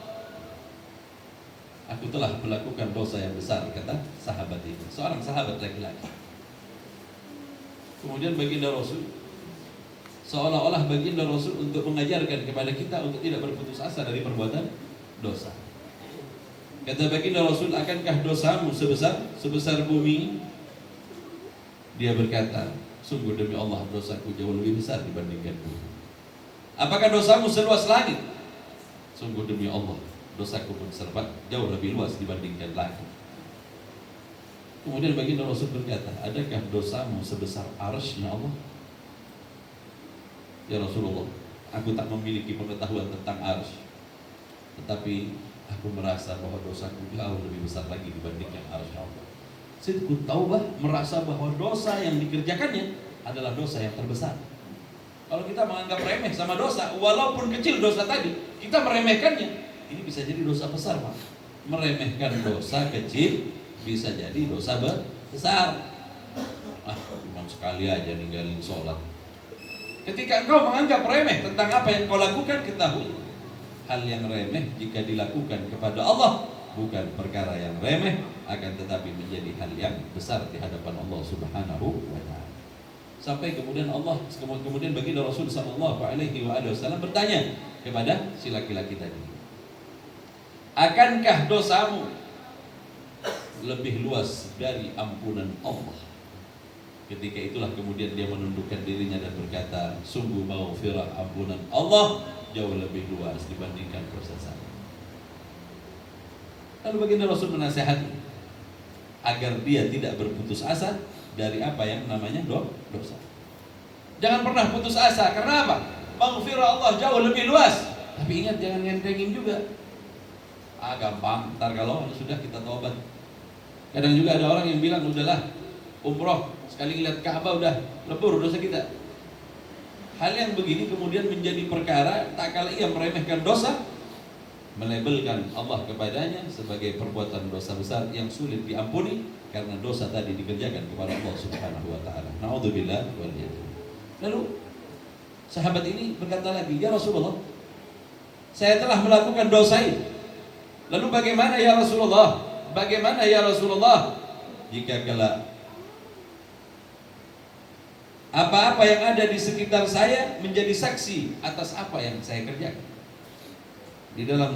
aku telah melakukan dosa yang besar," kata sahabat ini, seorang sahabat laki-laki. Kemudian baginda Rasul, seolah-olah baginda Rasul untuk mengajarkan kepada kita untuk tidak berputus asa dari perbuatan dosa. Kata baginda Rasul, "Akankah dosamu sebesar bumi?" Dia berkata, "Sungguh demi Allah, dosaku jauh lebih besar dibandingkan bumi." "Apakah dosamu seluas langit?" "Sungguh demi Allah, dosaku pun jauh lebih luas dibandingkan langit." Kemudian baginda Rasul berkata, "Adakah dosamu sebesar arsy-Nya Allah?" "Ya Rasulullah, aku tak memiliki pengetahuan tentang arsy, tetapi aku merasa bahwa dosaku jauh lebih besar lagi dibandingkan arsy Allah." Sidqut taubah, merasa bahwa dosa yang dikerjakannya adalah dosa yang terbesar. Kalau kita menganggap remeh sama dosa, walaupun kecil dosa tadi, kita meremehkannya, ini bisa jadi dosa besar, Pak. Meremehkan dosa kecil bisa jadi dosa besar. Cuma sekali aja ninggalin sholat. Ketika engkau menganggap remeh tentang apa yang kau lakukan, ketahui hal yang remeh jika dilakukan kepada Allah bukan perkara yang remeh, akan tetapi menjadi hal yang besar di hadapan Allah Subhanahu wa ta'ala. Sampai kemudian baginda Rasul sallallahu alaihi wasallam bertanya kepada si laki-laki tadi, "Akankah dosamu lebih luas dari ampunan Allah?" Ketika itulah kemudian dia menundukkan dirinya dan berkata, "Sungguh maghfirah, ampunan Allah jauh lebih luas dibandingkan dosa saya." Lalu baginda Rasul menasihati agar dia tidak berputus asa dari apa yang namanya dosa. Jangan pernah putus asa. Karena apa? Maghfirah Allah jauh lebih luas. Tapi ingat, jangan ngentengin juga. Gampang, ntar kalau sudah kita taubat. Kadang juga ada orang yang bilang, udahlah umroh, sekali ngeliat Ka'bah udah lebur dosa kita. Hal yang begini kemudian menjadi perkara tak kala ia meremehkan dosa, melabelkan Allah kepadanya sebagai perbuatan dosa besar yang sulit diampuni karena dosa tadi dikerjakan kepada Allah Subhanahu wa ta'ala. Na'udzubillah wal iyad. Lalu sahabat ini berkata lagi, "Ya Rasulullah, saya telah melakukan dosa ini. Lalu bagaimana ya Rasulullah? Bagaimana ya Rasulullah jika kelak apa-apa yang ada di sekitar saya menjadi saksi atas apa yang saya kerjakan?" Di dalam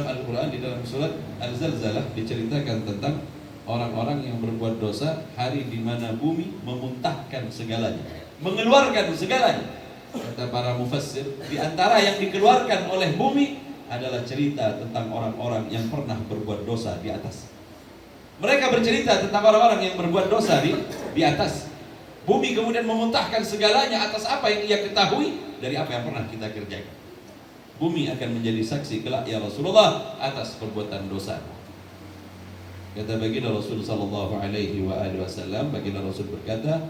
Al-Quran, di dalam surat Al-Zalzalah diceritakan tentang orang-orang yang berbuat dosa, hari di mana bumi memuntahkan segalanya, mengeluarkan segalanya. Kata para mufassir, di antara yang dikeluarkan oleh bumi adalah cerita tentang orang-orang yang pernah berbuat dosa di atas. Mereka bercerita tentang orang-orang yang berbuat dosa di atas. Bumi kemudian memuntahkan segalanya atas apa yang ia ketahui dari apa yang pernah kita kerjakan. Bumi akan menjadi saksi kelak ya Rasulullah atas perbuatan dosa. Kata baginda Rasul sallallahu alaihi wasallam, baginda Rasul berkata,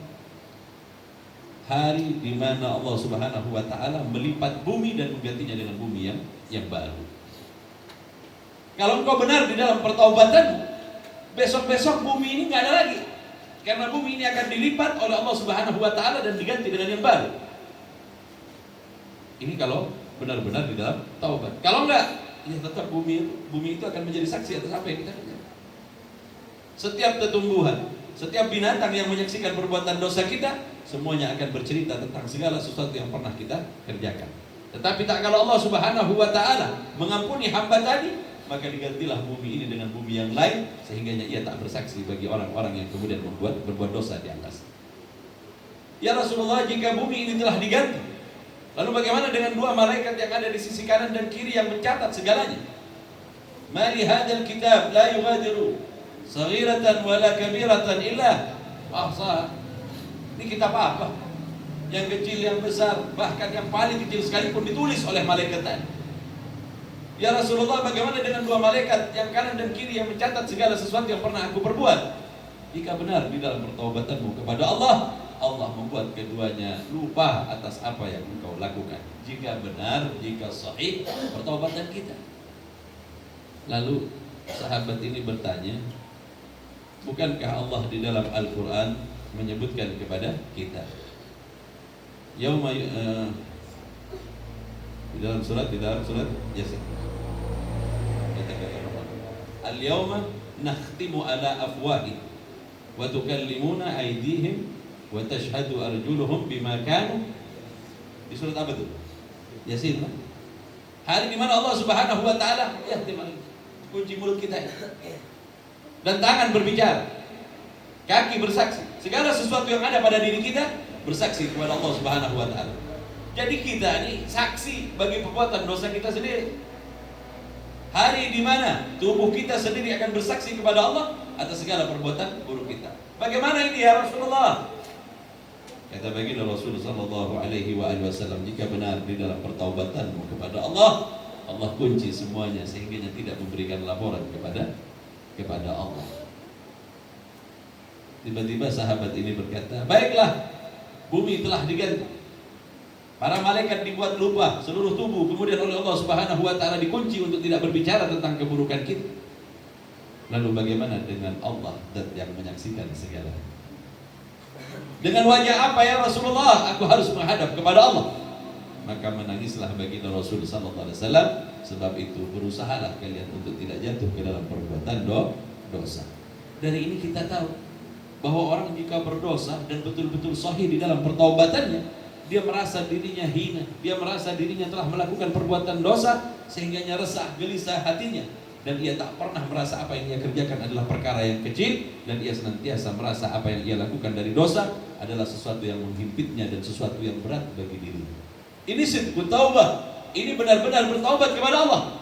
hari di mana Allah Subhanahu wa taala melipat bumi dan menggantinya dengan bumi yang baru. Kalau engkau benar di dalam pertaubatan, besok-besok bumi ini enggak ada lagi. Karena bumi ini akan dilipat oleh Allah Subhanahu wa taala dan diganti dengan yang baru. Ini kalau benar-benar di dalam taubat. Kalau enggak, ya tetap bumi itu akan menjadi saksi atas apa yang kita kerjakan. Setiap tumbuhan, setiap binatang yang menyaksikan perbuatan dosa kita, semuanya akan bercerita tentang segala sesuatu yang pernah kita kerjakan. Tetapi tak kalau Allah Subhanahu wa taala mengampuni hamba tadi, maka digantilah bumi ini dengan bumi yang lain, sehingga ia tak bersaksi bagi orang-orang yang kemudian berbuat dosa di atas. Ya Rasulullah, jika bumi ini telah diganti, lalu bagaimana dengan dua malaikat yang ada di sisi kanan dan kiri yang mencatat segalanya? Ma li hadzal kitab la yughadiru saghiratan wala kabiratan illa ahsaha. Ini kitab apa? Yang kecil, yang besar, bahkan yang paling kecil sekalipun ditulis oleh malaikat tadi. Ya Rasulullah, bagaimana dengan dua malaikat yang kanan dan kiri yang mencatat segala sesuatu yang pernah aku perbuat? Jika benar di dalam pertaubatanmu kepada Allah, Allah membuat keduanya lupa atas apa yang engkau lakukan. Jika benar, jika sahih pertaubatan kita. Lalu sahabat ini bertanya, bukankah Allah di dalam Al-Quran menyebutkan kepada kita Yauma di dalam surat Yasin, Al-yawma nakhtimu ala afwahi wa tukallimuna aydihim wa tashhadu arjuluhum bima kanu. Di surat apa itu? Yasin. Hari di mana Allah Subhanahu wa taala kunci mulut kita dan tangan berbicara, kaki bersaksi, segala sesuatu yang ada pada diri kita bersaksi kepada Allah Subhanahu wa taala. Jadi kita ini saksi bagi perbuatan dosa kita sendiri. Hari di mana tubuh kita sendiri akan bersaksi kepada Allah atas segala perbuatan buruk kita. Bagaimana ini ya Rasulullah? Kata baginda Rasul sallallahu alaihi wasallam, jika benar di dalam pertaubatanmu kepada Allah, Allah kunci semuanya sehingga tidak memberikan laporan kepada Allah. Tiba-tiba sahabat ini berkata, baiklah, bumi telah diganti, para malaikat dibuat lupa seluruh tubuh, kemudian oleh Allah Subhanahu wa taala dikunci untuk tidak berbicara tentang keburukan kita. Lalu bagaimana dengan Allah dan yang menyaksikan segala? Dengan wajah apa ya Rasulullah aku harus menghadap kepada Allah? Maka menangislah baginda Rasul sallallahu alaihi wasallam. Sebab itu berusahalah kalian untuk tidak jatuh ke dalam perbuatan dosa. Dari ini kita tahu bahwa orang jika berdosa dan betul-betul sahih di dalam pertaubatannya, dia merasa dirinya hina, dia merasa dirinya telah melakukan perbuatan dosa sehingga resah, gelisah hatinya, dan ia tak pernah merasa apa yang ia kerjakan adalah perkara yang kecil, dan ia senantiasa merasa apa yang ia lakukan dari dosa adalah sesuatu yang menghimpitnya dan sesuatu yang berat bagi dirinya. Ini sidqut taubah, ini benar-benar bertaubat kepada Allah.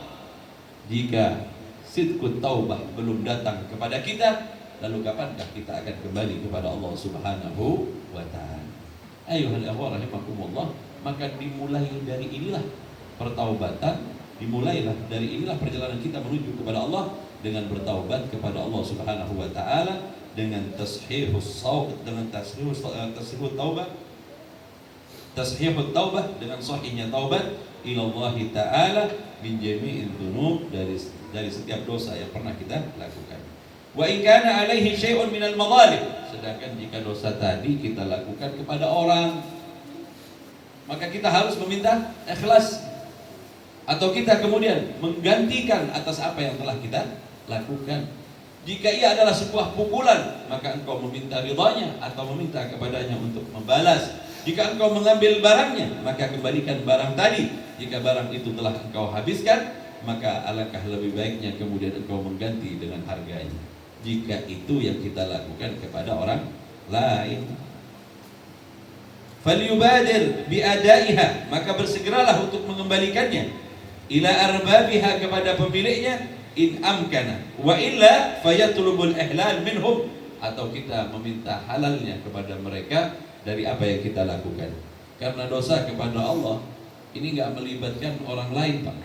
Jika sidqut taubah belum datang kepada kita, lalu kapankah kita akan kembali kepada Allah Subhanahu wa taala? Ayuhal ikhwah rahimakumullah, maka dimulai dari inilah pertaubatan, dimulailah dari inilah perjalanan kita menuju kepada Allah dengan bertaubat kepada Allah Subhanahu wa taala, dengan tashihus taubah, dengan sahihnya taubat ilallah taala min jami'id dzunub, dari setiap dosa yang pernah kita lakukan. Wa in kana alaihi syai'un minal madhalim, sedangkan jika dosa tadi kita lakukan kepada orang, maka kita harus meminta ikhlas, atau kita kemudian menggantikan atas apa yang telah kita lakukan. Jika ia adalah sebuah pukulan, maka engkau meminta ridhanya atau meminta kepadanya untuk membalas. Jika engkau mengambil barangnya, maka kembalikan barang tadi. Jika barang itu telah engkau habiskan, maka alangkah lebih baiknya kemudian engkau mengganti dengan harganya. Jika itu yang kita lakukan kepada orang lain, falyubadir biadaiha, maka bersegeralah untuk mengembalikannya, ila arbabiha, kepada pemiliknya, in amkana, wa illa fayatlubul ihlal minhum, atau kita meminta halalnya kepada mereka dari apa yang kita lakukan. Karena dosa kepada Allah ini enggak melibatkan orang lain, Pak.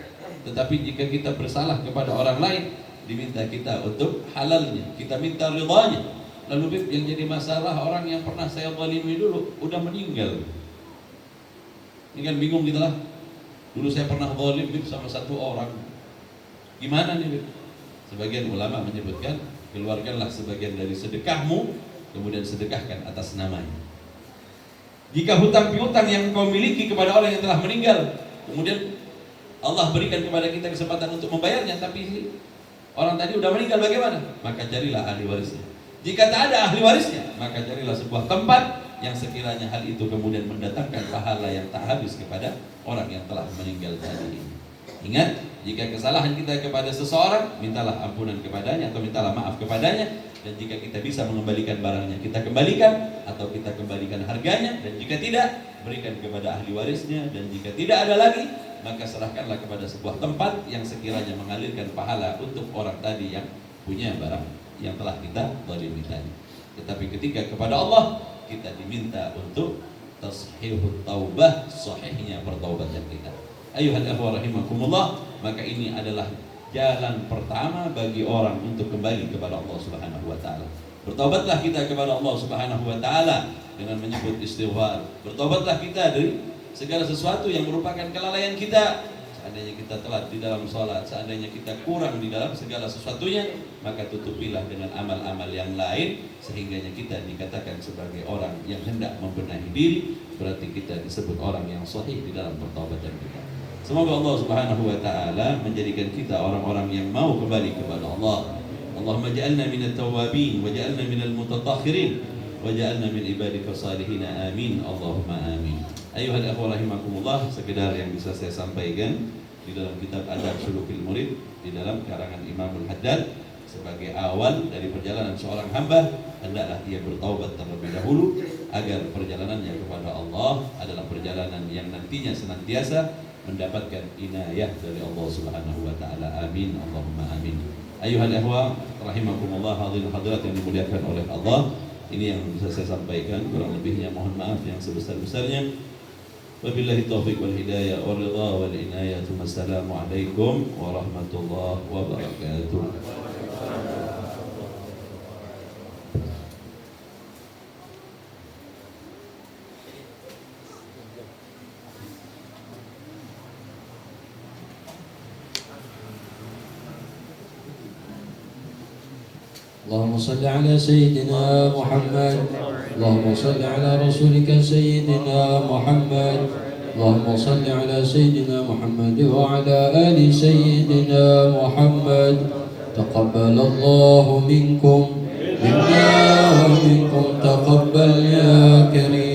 Tetapi jika kita bersalah kepada orang lain, diminta kita untuk halalnya, kita minta ridhanya. Lalu Bib, yang jadi masalah orang yang pernah saya zalimi dulu udah meninggal. Ini kan bingung kita lah. Dulu saya pernah zalim Bib sama satu orang. Gimana nih Bib? Sebagian ulama menyebutkan, keluarkanlah sebagian dari sedekahmu, kemudian sedekahkan atas namanya. Jika hutang piutang yang kau miliki kepada orang yang telah meninggal, kemudian Allah berikan kepada kita kesempatan untuk membayarnya, tapi orang tadi udah meninggal, bagaimana? Maka carilah ahli warisnya. Jika tak ada ahli warisnya, maka carilah sebuah tempat yang sekiranya hal itu kemudian mendatangkan pahala yang tak habis kepada orang yang telah meninggal tadi. Ingat, jika kesalahan kita kepada seseorang, mintalah ampunan kepadanya atau mintalah maaf kepadanya. Dan jika kita bisa mengembalikan barangnya, kita kembalikan, atau kita kembalikan harganya. Dan jika tidak, berikan kepada ahli warisnya. Dan jika tidak ada lagi, maka serahkanlah kepada sebuah tempat yang sekiranya mengalirkan pahala untuk orang tadi yang punya barang yang telah kita zalimi tadi. Tetapi ketika kepada Allah, kita diminta untuk tashihut taubah, sahihnya pertaubatan kita. Ayuhal ikhwah rahimakumullah, maka ini adalah jalan pertama bagi orang untuk kembali kepada Allah Subhanahu wa taala. Bertaubatlah kita kepada Allah Subhanahu wa taala dengan menyebut istighfar. Bertaubatlah kita dari segala sesuatu yang merupakan kelalaian kita. seandainya kita telat di dalam sholat, seandainya kita kurang di dalam segala sesuatunya, maka tutupilah dengan amal-amal yang lain, sehingganya kita dikatakan sebagai orang yang hendak membenahi diri, berarti kita disebut orang yang sahih di dalam pertaubatan kita. Semoga Allah Subhanahu wa taala menjadikan kita orang-orang yang mau kembali kepada Allah. Allahumma ja'alna minat tawabin wa ja'alna minal mutatahhirin wa ja'alna min ibadika salihin, amin Allahumma amin. Ayuhal akhwah rahimakumullah, sekedar yang bisa saya sampaikan di dalam kitab Adab Sulukil Murid di dalam karangan Imamul Haddad, sebagai awal dari perjalanan seorang hamba, hendaklah ia bertaubat terlebih dahulu agar perjalanannya kepada Allah adalah perjalanan yang nantinya senantiasa mendapatkan inayah dari Allah Subhanahu wa taala. Amin Allahumma amin. Ayuhal ikhwah rahimakumullah, hadirin hadirat yang dimuliakan oleh Allah, ini yang bisa saya sampaikan, kurang lebihnya mohon maaf yang sebesar-besarnya. Wabillahi taufiq wal hidayah wal ridha wal inayah. Wassalamualaikum warahmatullahi wabarakatuh. اللهم صل على سيدنا محمد. اللهم صل على رسولك سيدنا محمد. اللهم صل على سيدنا محمد وعلى آل سيدنا محمد. تقبل الله منكم منا ومنكم تقبل يا كريم.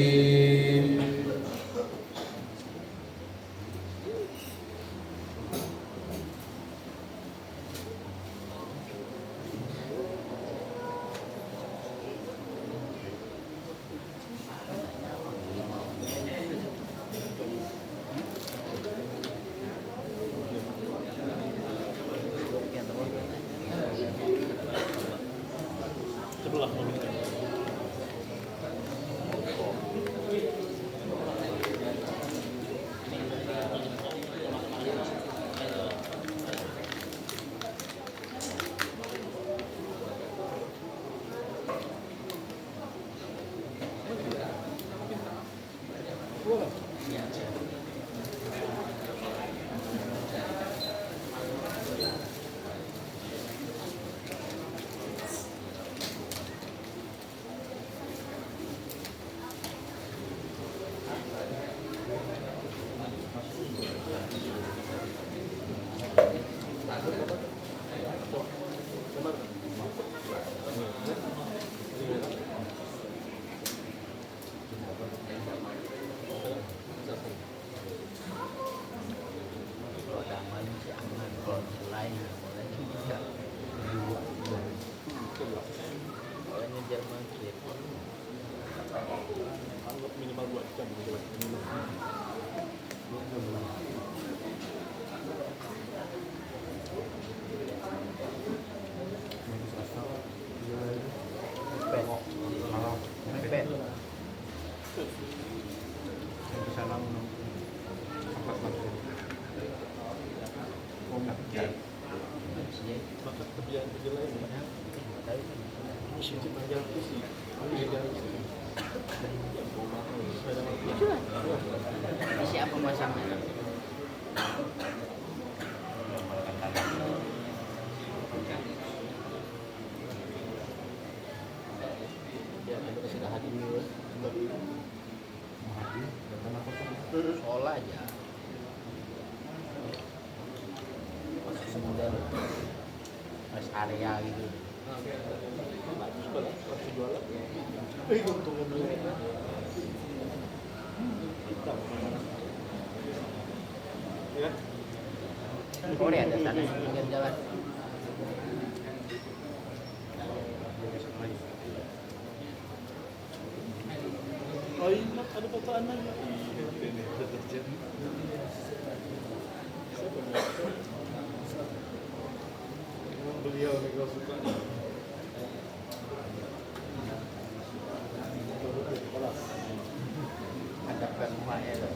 Siapa masangnya? Sekolah aja. Kemudian rest area gitu. Korea ada sana pinggir jalan. Oh iya, ada fotoan lagi. Beliau nih kalau suka. Hadapkan rumahnya loh.